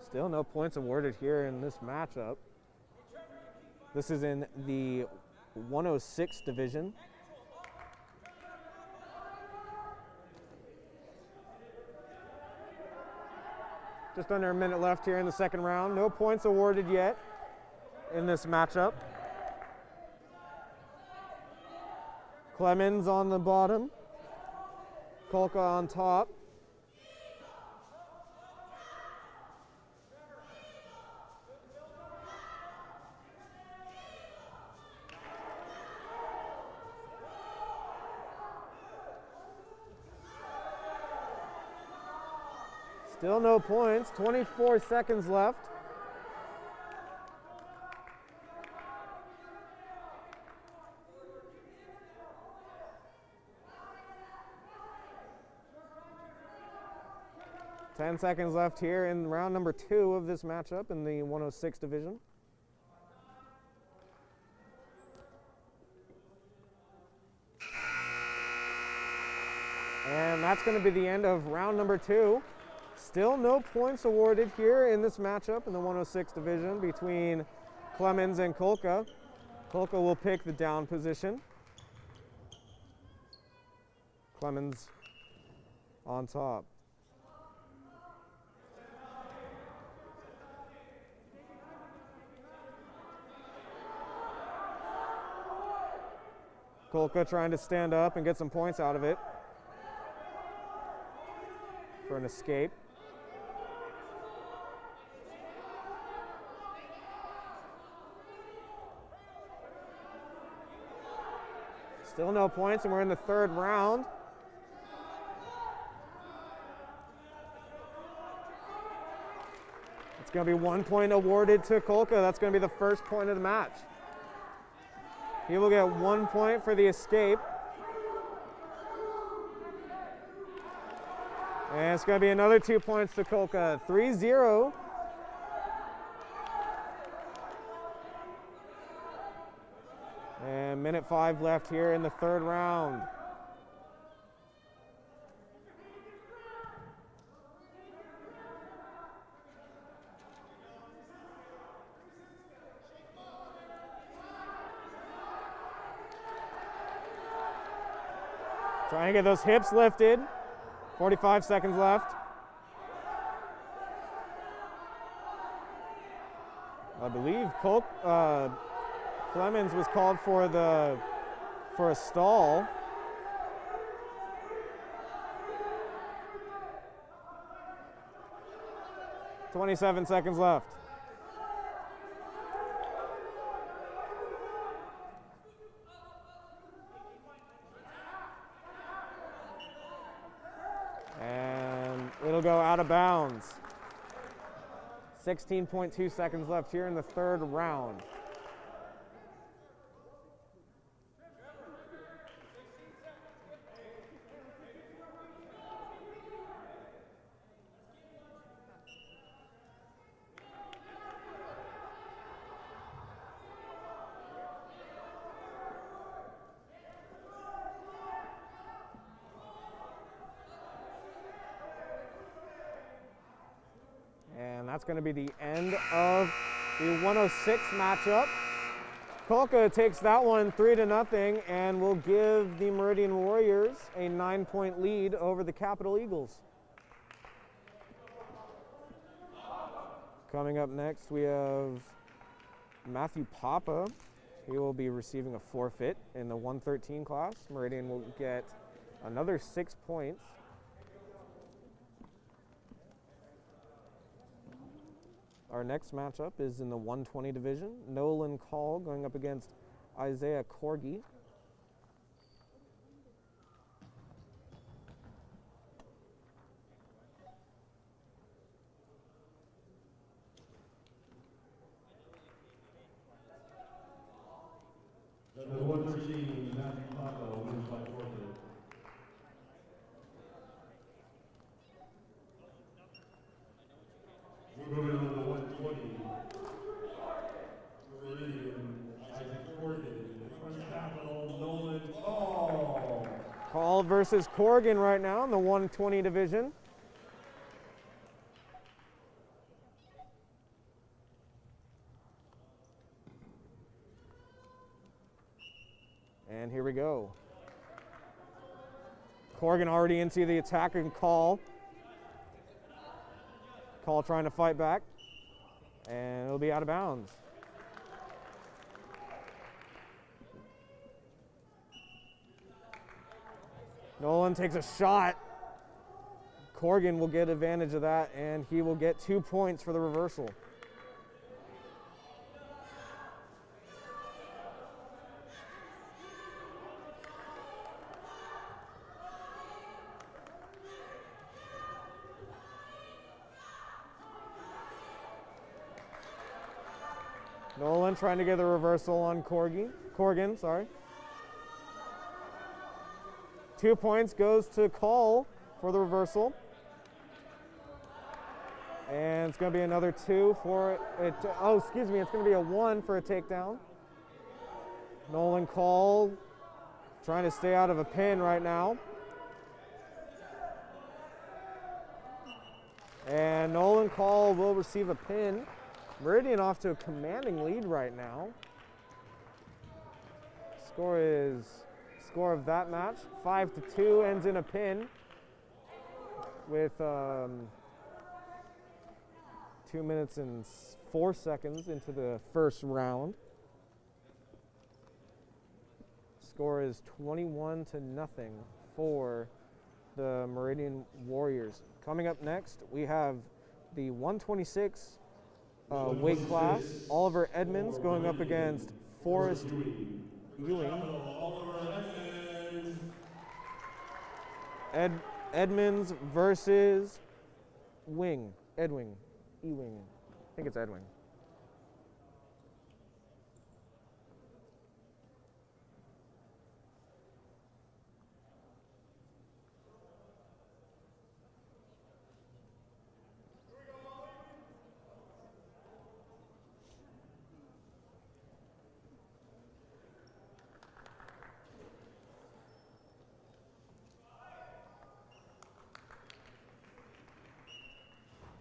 Still no points awarded here in this matchup. This is in the 106 division. Just under a minute left here in the second round. No points awarded yet in this matchup. Clemens on the bottom. Kolka on top. Still no points, 24 seconds left. Ten seconds left here in round number 2 of this matchup in the 106 division. And that's going to be the end of round number 2. Still no points awarded here in this matchup in the 106 division between Clemens and Kolka. Kolka will pick the down position. Clemens on top. Kolka trying to stand up and get some points out of it for an escape. Still no points, and we're in the third round. It's going to be 1 point awarded to Kolka. That's going to be the first point of the match. He will get 1 point for the escape. And it's going to be another 2 points to Kolka. 3-0. And minute 5 left here in the third round. Trying to get those hips lifted. 45 seconds left. I believe Clemens was called for a stall. "27 seconds left. And it'll go out of bounds. 16.2 seconds left here in the third round. And that's going to be the end of the 106 matchup. Kolka takes that one 3-0 and will give the Meridian Warriors a 9-point lead over the Capital Eagles. Coming up next, we have Matthew Papa He will be receiving a forfeit in the 113 class. Meridian will get another 6 points. Our next matchup is in the 120 division. Nolan Call going up against Isaiah Corgi. The 113, Matthew Paco wins by forfeit. Moving on to the 120. Meridian, Isaac Corgan, the Crunch Capital, Nolan Call. Call versus Corgan right now in the 120 division. And here we go. Corgan already into the attacking Call. Call trying to fight back. And it'll be out of bounds. Nolan takes a shot. Corgan will get advantage of that, and he will get 2 points for the reversal. Nolan trying to get the reversal on Corgan, sorry. 2 points goes to Call for the reversal. And it's going to be another 2 for it. Oh, excuse me, it's going to be a 1 for a takedown. Nolan Call trying to stay out of a pin right now. And Nolan Call will receive a pin. Meridian off to a commanding lead right now. Score of that match, 5-2, ends in a pin with 2 minutes and 4 seconds into the first round. Score is 21-0 for the Meridian Warriors. Coming up next, we have the 126 weight class. Oliver Edmonds going up against Forrest Ewing. Edmonds versus Ewing. I think it's Edwing.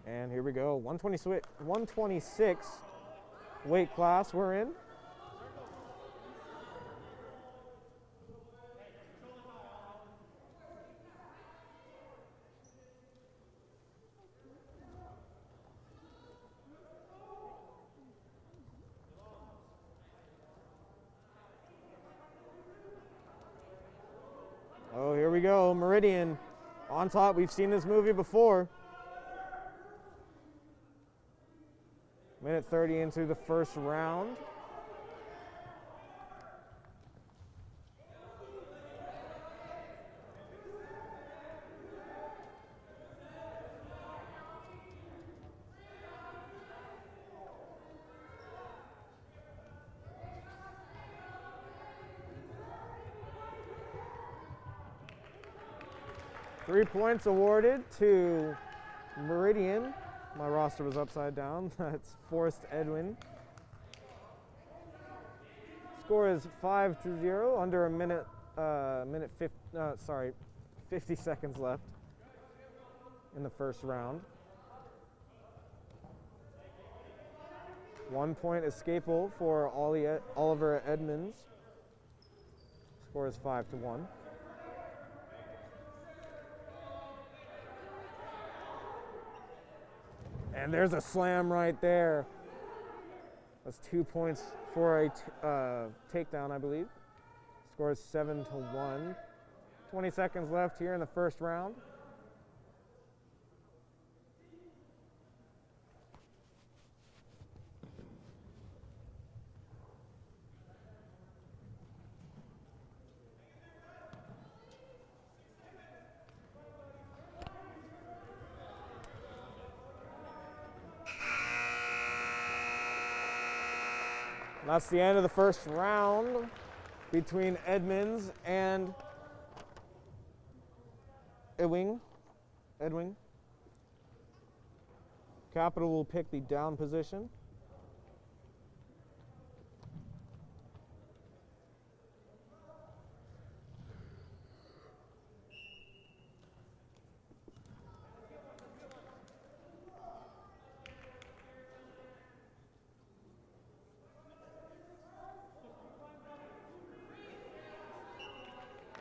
And here we go, 126 weight class we're in. Oh, here we go, Meridian on top. We've seen this movie before. Minute 30 into the first round. Three points awarded to Meridian. My roster was upside down. That's Forrest Edwin. Score is 5-0, under a minute, 50 seconds left in the first round. 1 point escapable for Oliver Edmonds. Score is 5-1. And there's a slam right there. That's 2 points for a takedown, I believe. Score is 7-1. 20 seconds left here in the first round. That's the end of the first round between Edmonds and Vuong. Capital will pick the down position.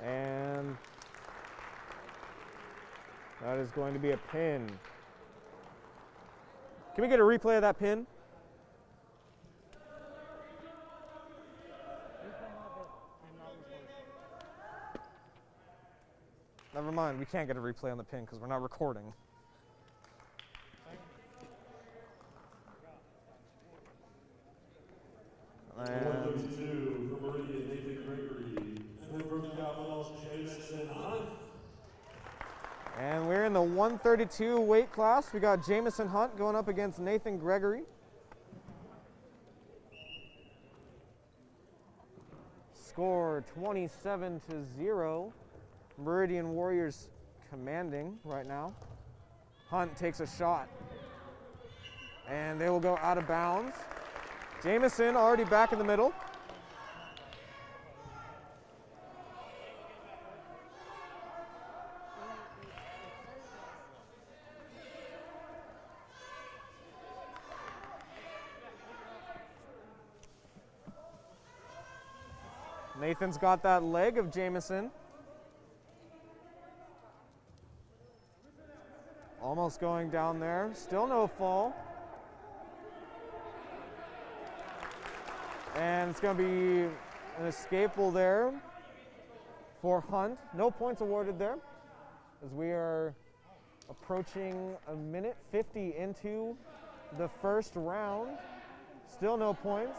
And that is going to be a pin. Can we get a replay of that pin? Never mind, we can't get a replay on the pin because we're not recording. And 132 for Meridian, Nathan Gregory. And then from the Capitals, Jameson Hunt. And we're in the 132 weight class. We got Jameson Hunt going up against Nathan Gregory. Score 27-0. Meridian Warriors commanding right now. Hunt takes a shot. And they will go out of bounds. Jameson already back in the middle. Nathan's got that leg of Jameson. Almost going down there. Still no fall. And it's going to be an escapable there for Hunt. No points awarded there as we are approaching a minute 50 into the first round. Still no points.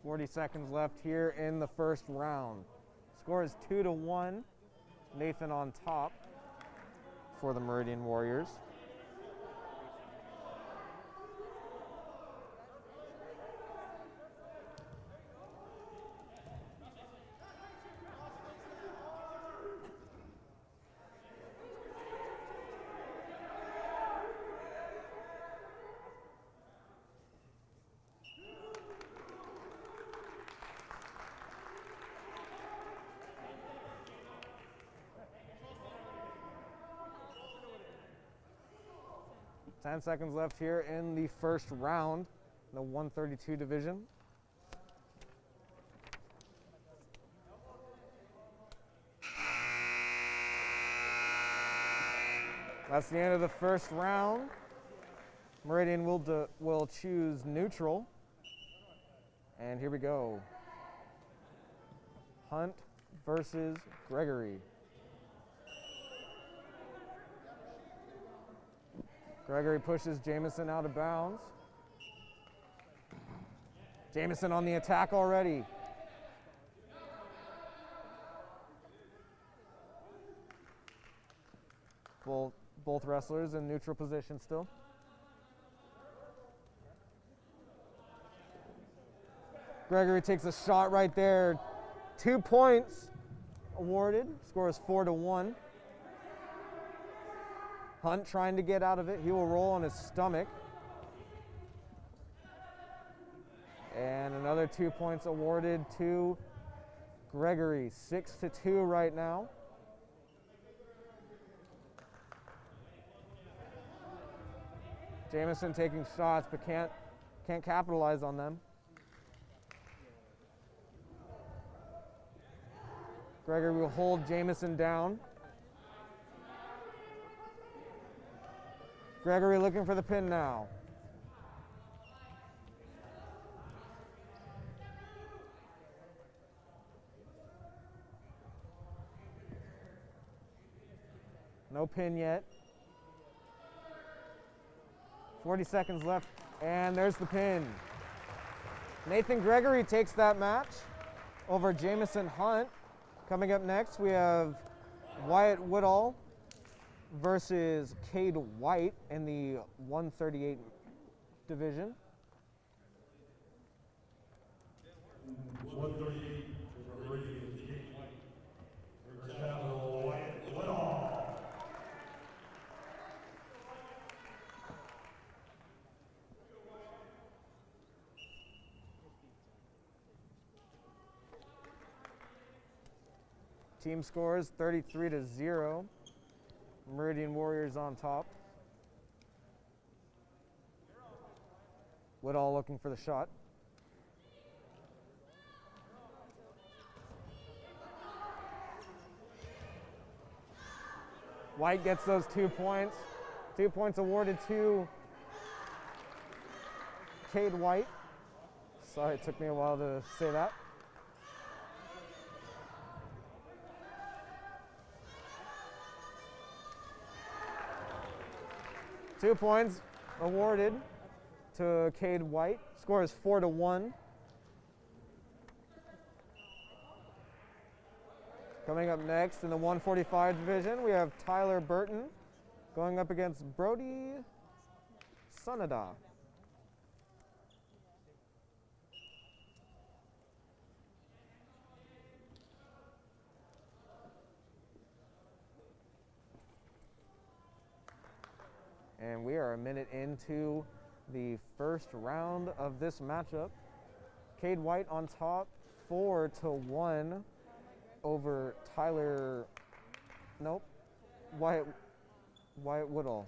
.40 seconds left here in the first round. Score is 2-1. Nathan on top for the Meridian Warriors. Ten seconds left here in the first round, the 132 division. That's the end of the first round. Meridian will choose neutral. And here we go. Hunt versus Gregory. Gregory pushes Jameson out of bounds. Jameson on the attack already. Both wrestlers in neutral position still. Gregory takes a shot right there. 2 points awarded. Score is 4-1. Hunt trying to get out of it. He will roll on his stomach. And another 2 points awarded to Gregory 6-2 right now. Jamison taking shots but can't capitalize on them. Gregory will hold Jamison down. Gregory looking for the pin now. No pin yet. 40 seconds left, and there's the pin. Nathan Gregory takes that match over Jamison Hunt. Coming up next, we have Wyatt Woodall versus Cade White in the 138 division. 138 Meridian, Kate White versus Capital Wyatt Woodall. Team scores 33-0. Meridian Warriors on top. Woodall looking for the shot. White gets those 2 points. 2 points awarded to Cade White. Sorry, it took me a while to say that. Two points awarded to Cade White. Score is 4-1. Coming up next in the 145 division, we have Tyler Burton going up against Brody Sunada. And we are a minute into the first round of this matchup. Cade White on top, 4-1 over Tyler, nope, Wyatt Woodall.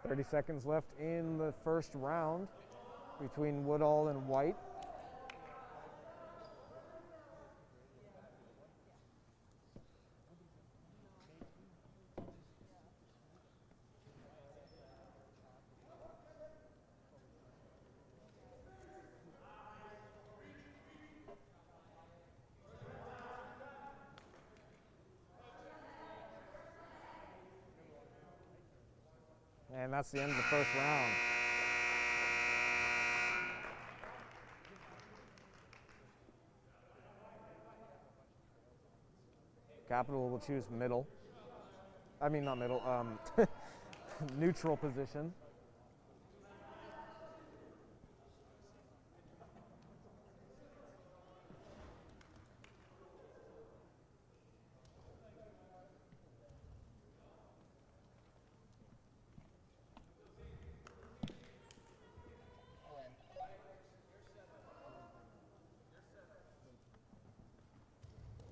.30 seconds left in the first round between Woodall and White. And that's the end of the first round. Capital will choose middle. I mean, not middle, neutral position.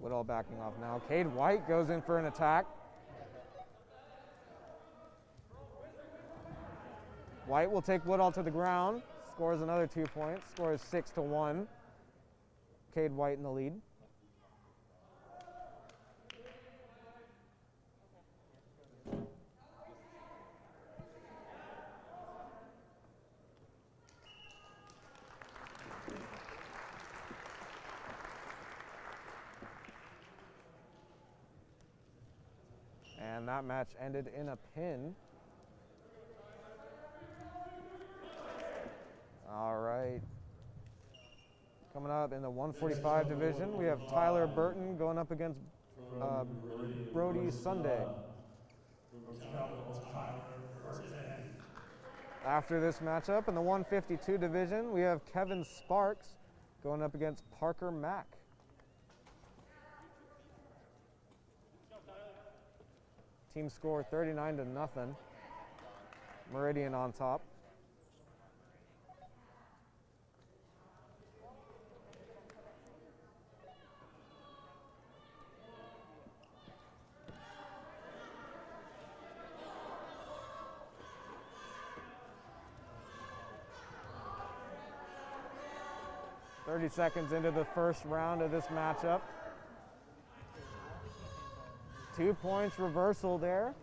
Woodall backing off now. Cade White goes in for an attack. White will take Woodall to the ground. Scores another 2 points. Score is 6-1. Cade White in the lead. And that match ended in a pin. All right. Coming up in the 145 division, we have Tyler Burton going up against Brody Sunday. After this matchup in the 152 division, we have Kevin Sparks going up against Parker Mack. Team score 39-0. Meridian on top. Seconds into the first round of this matchup. 2 points reversal there.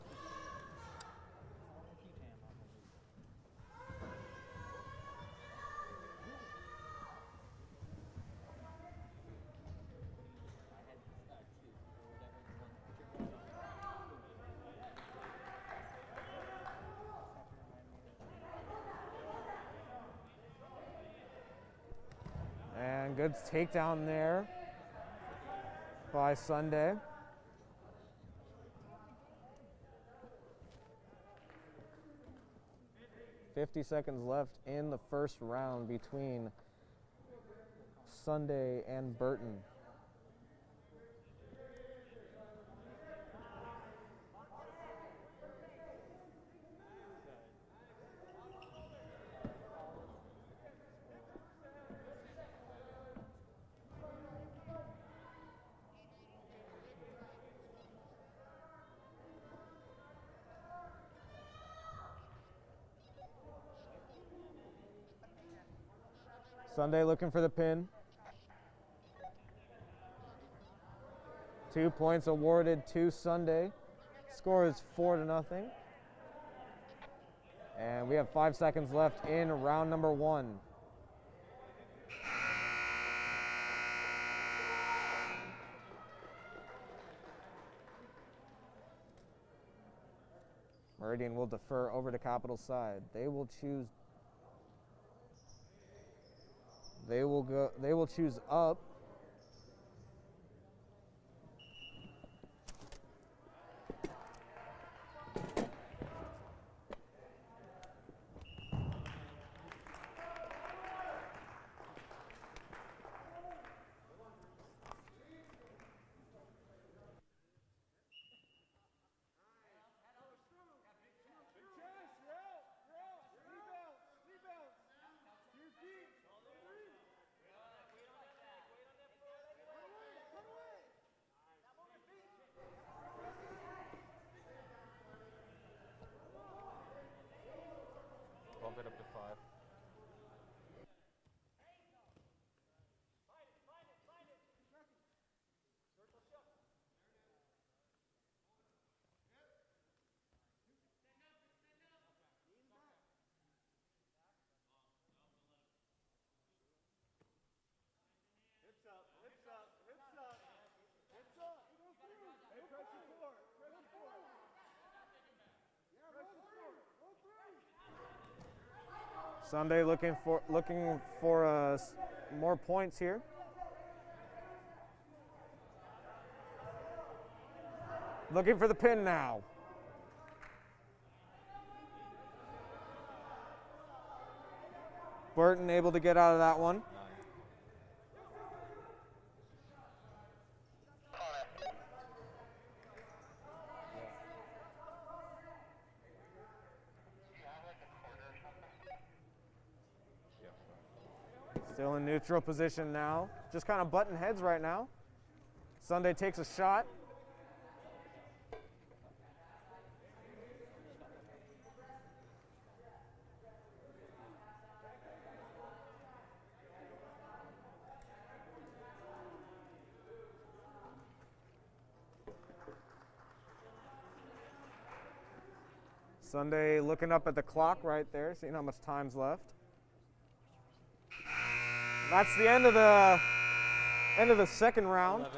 And good takedown there by Sunday. $50 seconds left in the first round between Sunday and Burton. Sunday looking for the pin. 2 points awarded to Sunday. Score is 4-0. And we have 5 seconds left in round number 1. Meridian will defer over to Capital side. They will choose up. Bump it up to 5. Sunday looking for more points here. Looking for the pin now. Burton able to get out of that one. Still in neutral position now. Just kind of button heads right now. Sunday takes a shot. Sunday looking up at the clock right there, seeing how much time's left. That's the end of the second round. 11-1.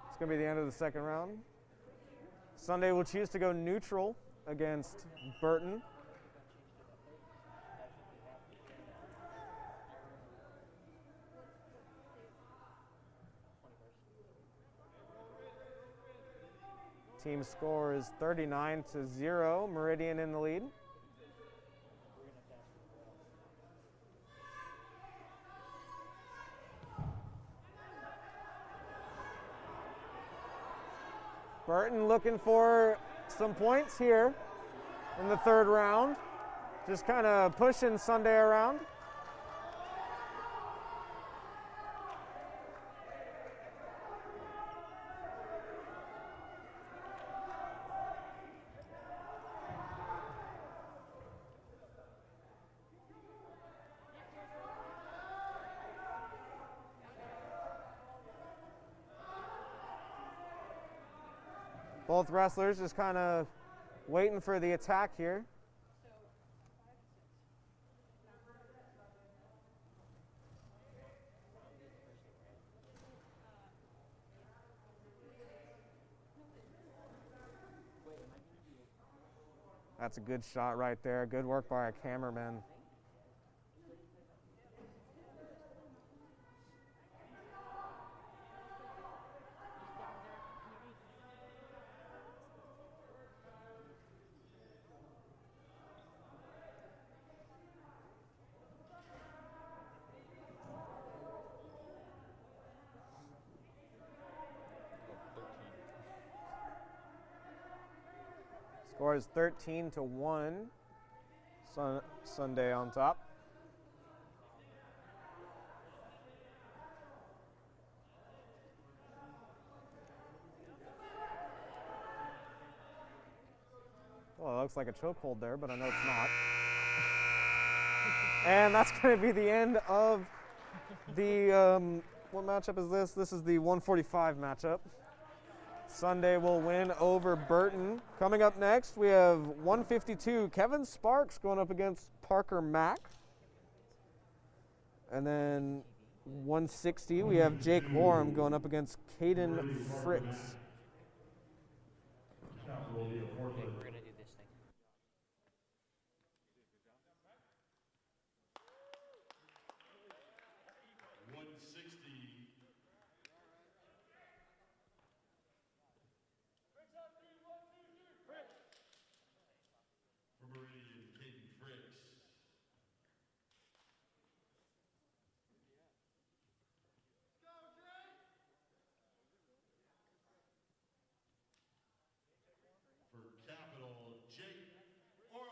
It's going to be the end of the second round. Sunday will choose to go neutral against Burton. Team score is 39-0. Meridian in the lead. Burton looking for some points here in the third round. Just kind of pushing Sunday around. Both wrestlers just kind of waiting for the attack here. That's a good shot right there. Good work by a cameraman. Score is 13-1. Sunday on top. Well, it looks like a chokehold there, but I know it's not. And that's going to be the end of the, what matchup is this? This is the 145 matchup. Sunday will win over Burton. Coming up next, we have 152, Kevin Sparks going up against Parker Mack. And then 160, we have Jake Orm going up against Caden Fritz. We're gonna do this thing. For Meridian, Caden Fritz. For Capital, Jake Oram.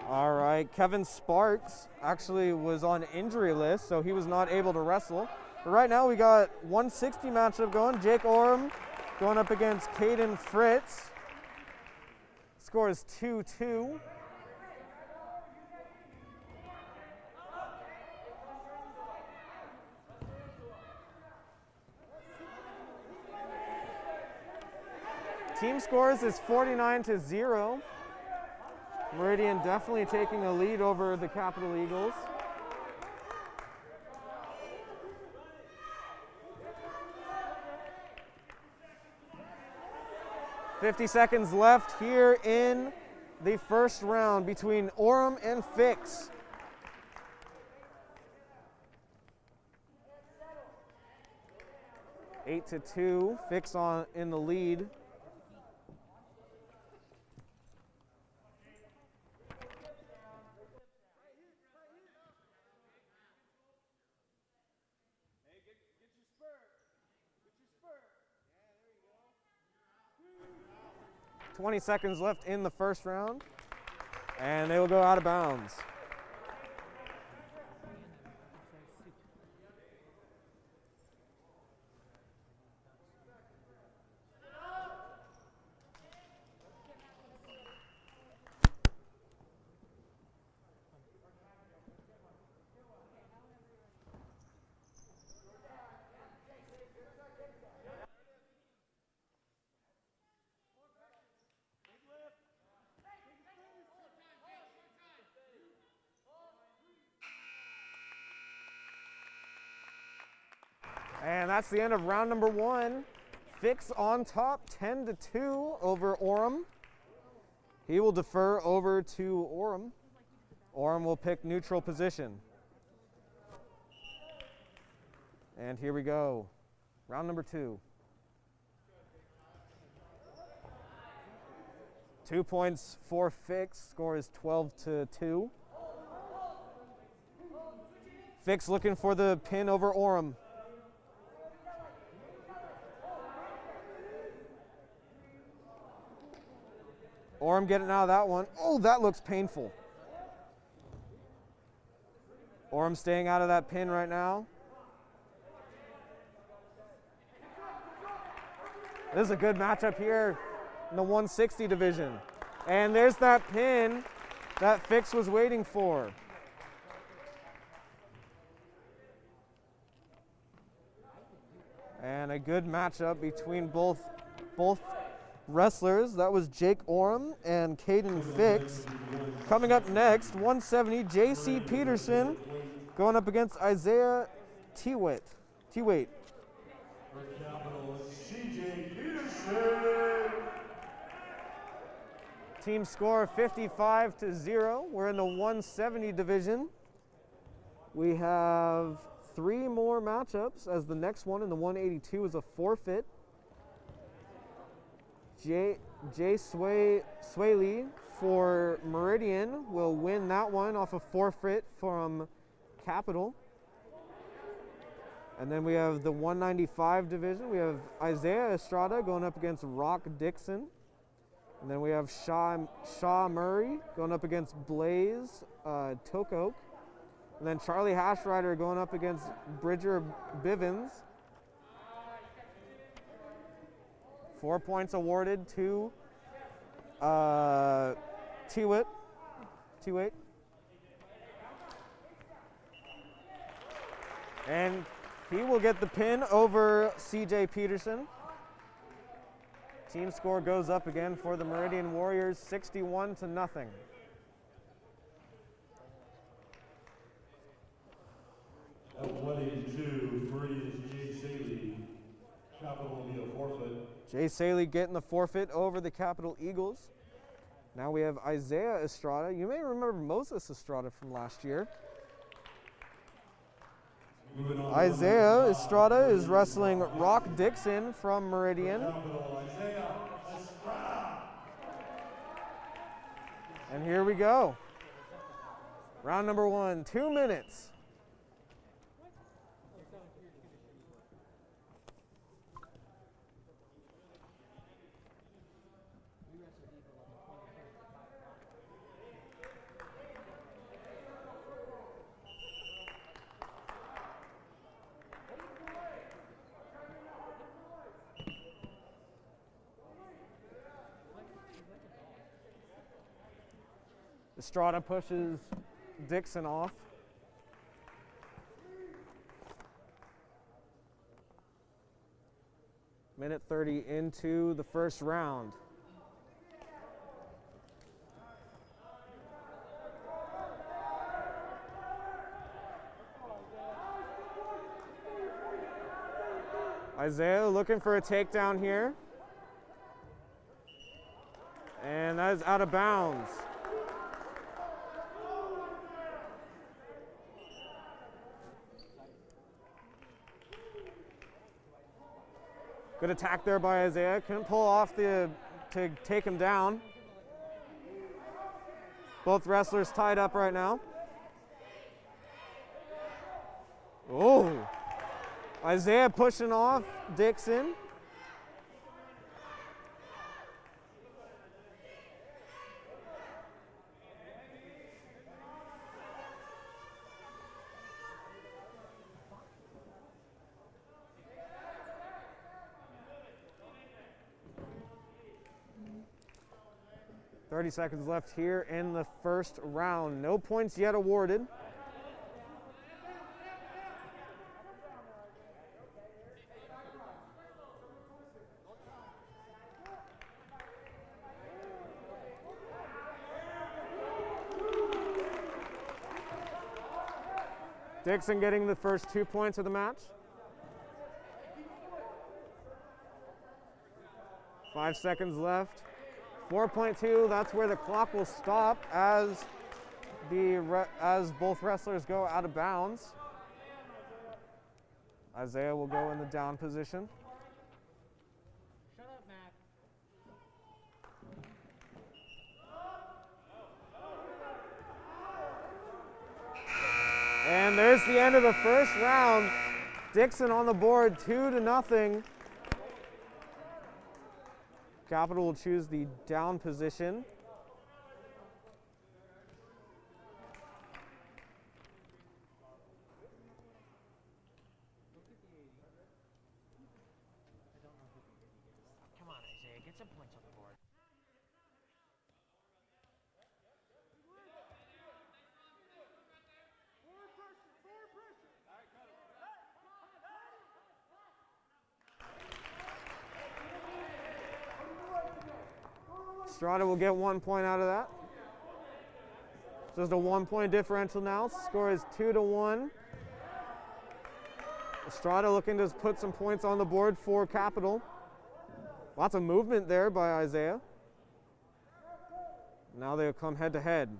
All right, Kevin Sparks actually was on injury list, so he was not able to wrestle. But right now we got 160 matchup going. Jake Orm going up against Caden Fritz. Score is 2-2. Team scores is 49-0. Meridian definitely taking a lead over the Capital Eagles. $50 seconds left here in the first round between Orem and Fix. 8-2, Fix in the lead. Hey, get your spur. Get your spur. Yeah, there you go. 20 seconds left in the first round. And they will go out of bounds. And that's the end of round number 1. Fix on top, 10-2 over Orem. He will defer over to Orem. Orem will pick neutral position. And here we go. Round number 2. 2 points for Fix. Score is 12-2. Fix looking for the pin over Orem. Orem getting out of that one. Oh, that looks painful. Orem staying out of that pin right now. This is a good matchup here in the 160 division. And there's that pin that Fix was waiting for. And a good matchup between both wrestlers. That was Jake Orem and Caden Fix. Coming up next, 170, J.C. Peterson going up against Isaiah T-Waite. Team score 55-0. We're in the 170 division. We have 3 more matchups, as the next one in the 182 is a forfeit. Jay Swaley for Meridian will win that one off a forfeit from Capital. And then we have the 195 division. We have Isaiah Estrada going up against Rock Dixon. And then we have Shaw Murray going up against Blaze Tokoke. And then Charlie Hashrider going up against Bridger Bivens. 4 points awarded to T-Waite. And he will get the pin over CJ Peterson. Team score goes up again for the Meridian Warriors, 61-0. At 182, Meridian's Jay Saley. Capital will be a forfeit. Jay Saley getting the forfeit over the Capital Eagles. Now we have Isaiah Estrada. You may remember Moses Estrada from last year. Isaiah Estrada is wrestling Rock Dixon from Meridian. And here we go. Round number 1, 2 minutes. Estrada pushes Dixon off. Minute 30 into the first round. Isaiah looking for a takedown here. And that is out of bounds. Good attack there by Isaiah. Couldn't pull off to take him down. Both wrestlers tied up right now. Oh, Isaiah pushing off Dixon. 30 seconds left here in the first round. No points yet awarded. Dixon getting the first 2 points of the match. 5 seconds left. 4.2, that's where the clock will stop as both wrestlers go out of bounds. Isaiah will go in the down position. Shut up, Mac. And there's the end of the first round. Dixon on the board, 2-0. Capital will choose the down position. Come on, Isaiah, get some points on the board. Estrada will get 1 point out of that. Just a 1 point differential now. Score is 2-1. Estrada looking to put some points on the board for Capital. Lots of movement there by Isaiah. Now they'll come head to head.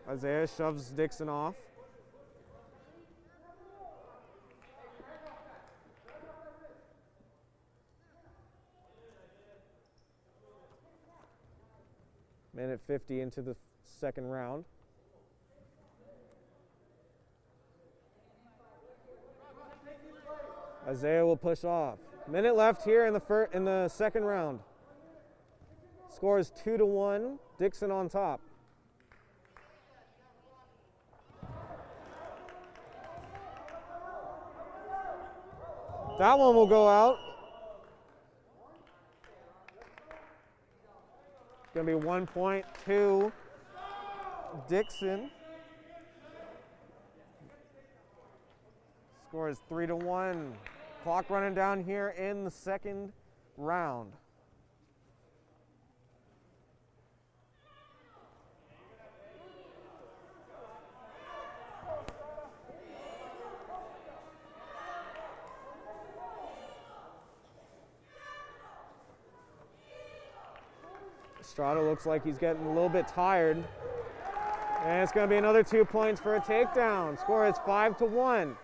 Isaiah shoves Dixon off. Minute 50 into the second round. Isaiah will push off. Minute left here in the second round. Score is 2-1. Dixon on top. That one will go out. Going to be 1 point to Dixon. Score is 3-1. Clock running down here in the second round. Estrada looks like he's getting a little bit tired. And it's going to be another 2 points for a takedown. Score is 5-1.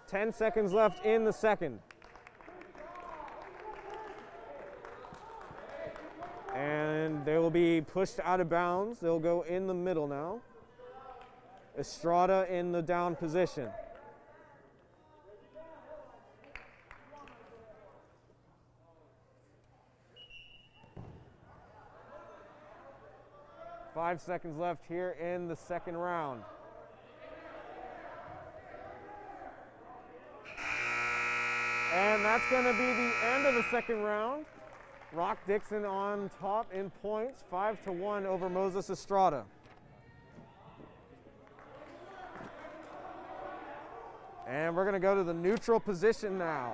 10 seconds left in the second. And they will be pushed out of bounds. They'll go in the middle now. Estrada in the down position. Five seconds left here in the second round. And that's going to be the end of the second round. Rock Dixon on top in points, 5-1 over Moses Estrada. And we're going to go to the neutral position now.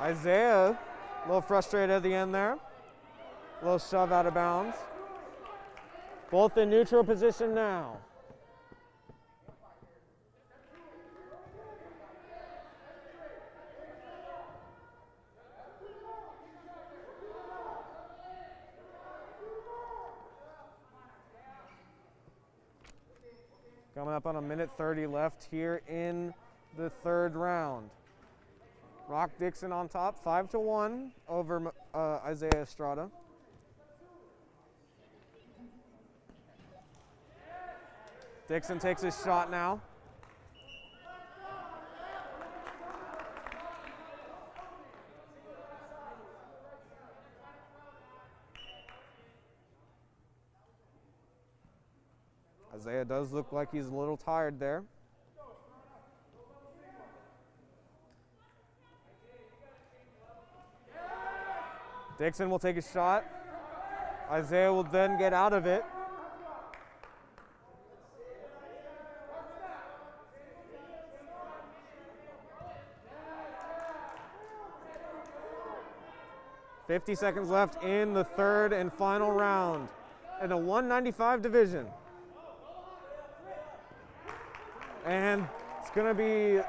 Isaiah, a little frustrated at the end there. A little shove out of bounds. Both in neutral position now. Coming up on a minute 30 left here in the third round. Rock Dixon on top, 5-1 over Isaiah Estrada. Dixon takes his shot now. Isaiah does look like he's a little tired there. Dixon will take a shot. Isaiah will then get out of it. $50 seconds left in the third and final round in the 195 division. And it's going to be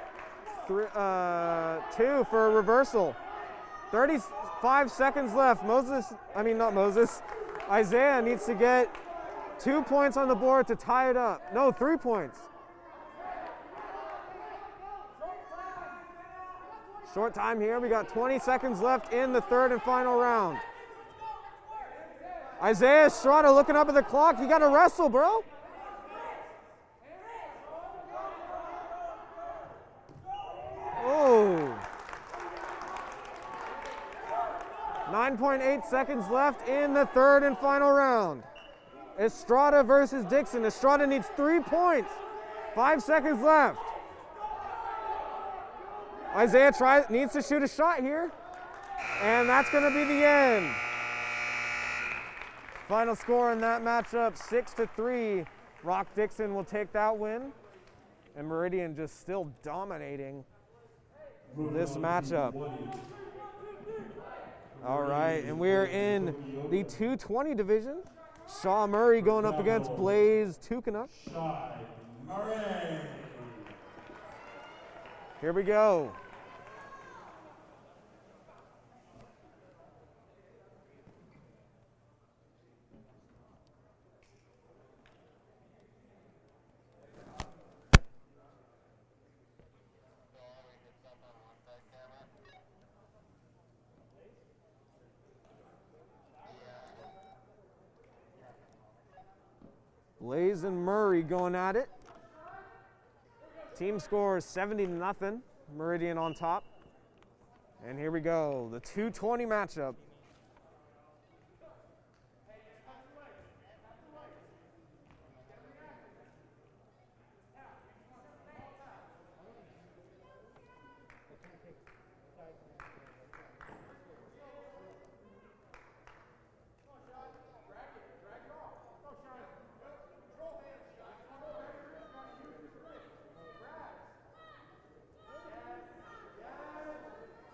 2 for a reversal. 35 seconds left. Isaiah needs to get 2 points on the board to tie it up. No, 3 points. Short time here. We got 20 seconds left in the third and final round. Isaiah Estrada looking up at the clock. You got to wrestle, bro. Oh. 9.8 seconds left in the third and final round. Estrada versus Dixon. Estrada needs 3 points. 5 seconds left. Isaiah needs to shoot a shot here. And that's going to be the end. Final score in that matchup, 6-3. Rock Dixon will take that win. And Meridian just still dominating this matchup. All right, and we're in the 220 division. Shaw Murray going up against Blaze Tukana. Here we go. Blaze and Murray going at it. Team score is 70-0. Meridian on top. And here we go, the 220 matchup.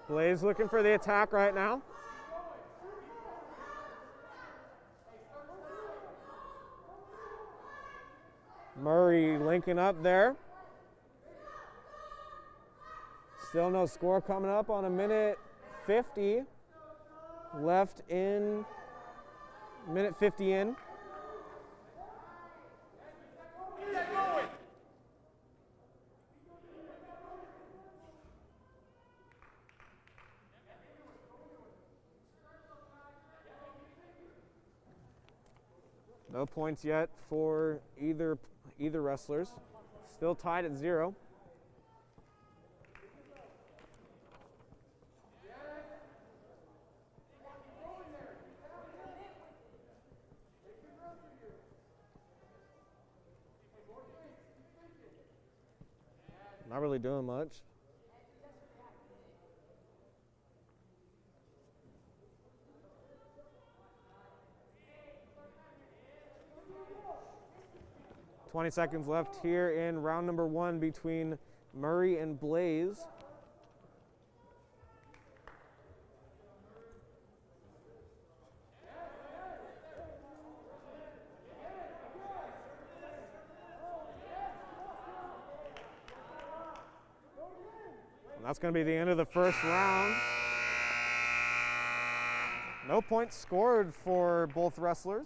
Blaze looking for the attack right now. Murray linking up there. Still no score coming up on 1:50 left in, 1:50 in. No points yet for either wrestlers. Still tied at 0. Not really doing much. $20 seconds left here in round number 1 between Murray and Blaze. And that's going to be the end of the first round. No points scored for both wrestlers.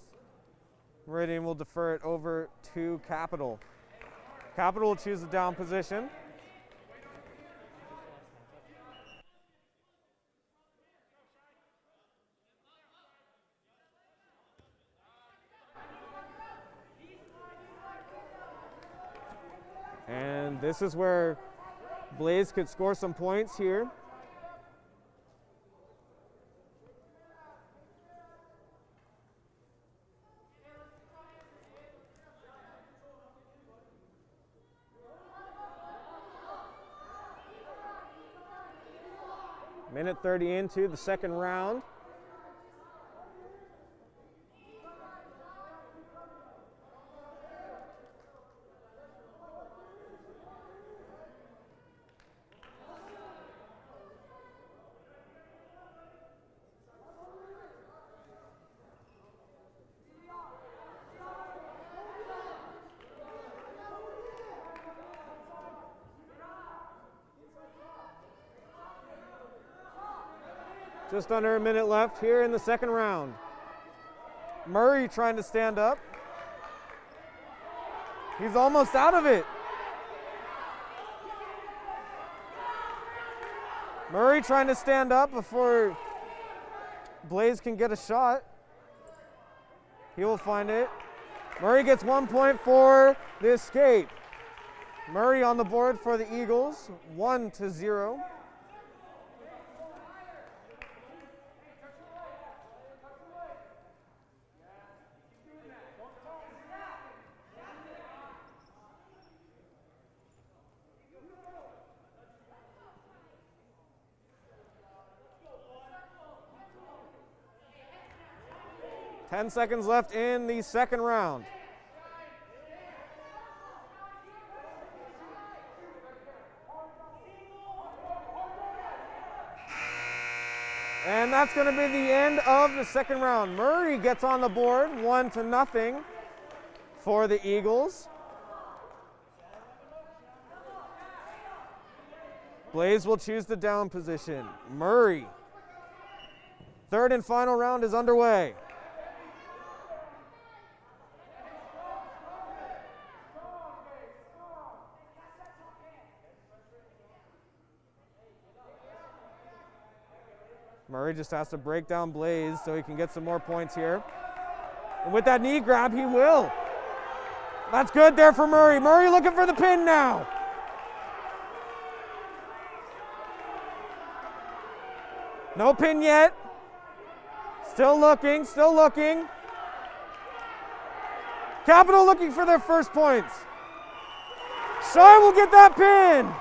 Meridian will defer it over to Capital. Capital will choose the down position. And this is where Blaze could score some points here. Minute 30 into the second round. Just under a minute left here in the second round. Murray trying to stand up. He's almost out of it. Murray trying to stand up before Blaze can get a shot. He will find it. Murray gets 1 point for the escape. Murray on the board for the Eagles, 1-0. Ten seconds left in the second round. And that's going to be the end of the second round. Murray gets on the board, 1-0 for the Eagles. Blaze will choose the down position. Murray. Third and final round is underway. Murray just has to break down Blaze so he can get some more points here. And with that knee grab, he will. That's good there for Murray. Murray looking for the pin now. No pin yet. Still looking, still looking. Capital looking for their first points. Shy will get that pin.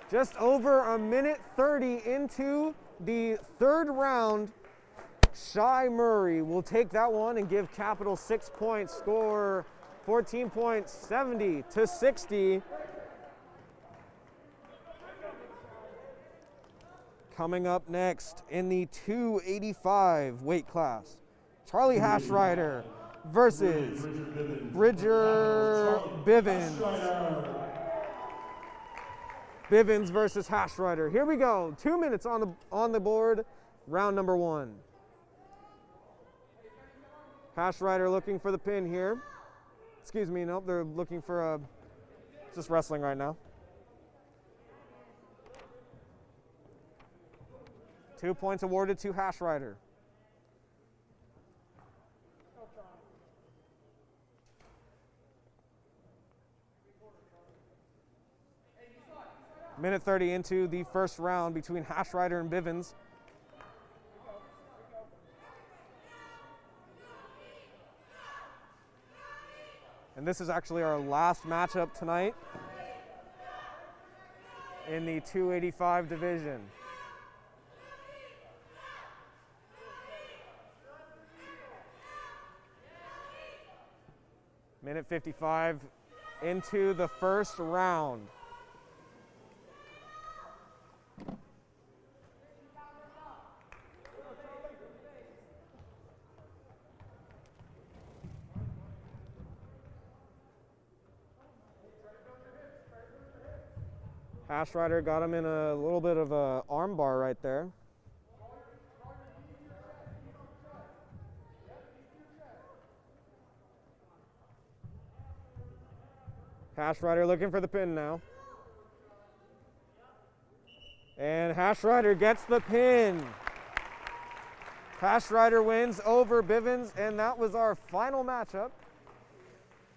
Just over a minute 30 into the third round, Shy Murray will take that one and give Capital 6 points, score 14 points, 70-60. Coming up next in the 285 weight class, Charlie Hashrider versus Bridger Bivens. Bivens versus Hashrider. Here we go. 2 minutes on the board. Round number one. Hashrider looking for the pin here. Excuse me, nope, they're looking for just wrestling right now. 2 points awarded to Hashrider. Minute 30 into the first round between Hashrider and Bivens. And this is actually our last matchup tonight in the 285 division. Minute 55 into the first round. Hashrider got him in a little bit of a arm bar right there. Hashrider looking for the pin now. And Hashrider gets the pin. Hashrider wins over Bivens, and that was our final matchup.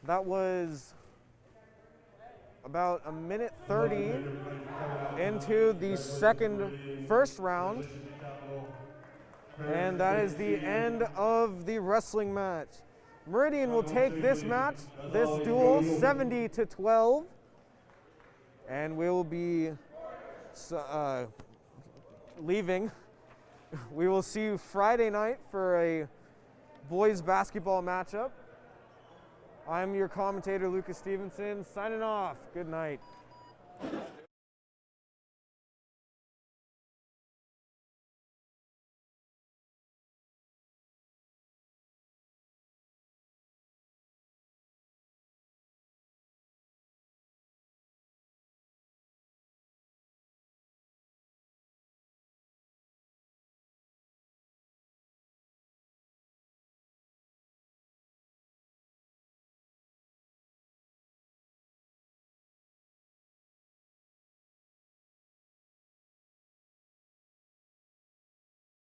That was about a minute 30 into the first round. And that is the end of the wrestling match. Meridian will take this match, this duel, 70-12. And we will be leaving. We will see you Friday night for a boys basketball matchup. I'm your commentator, Lucas Stevenson, signing off. Good night.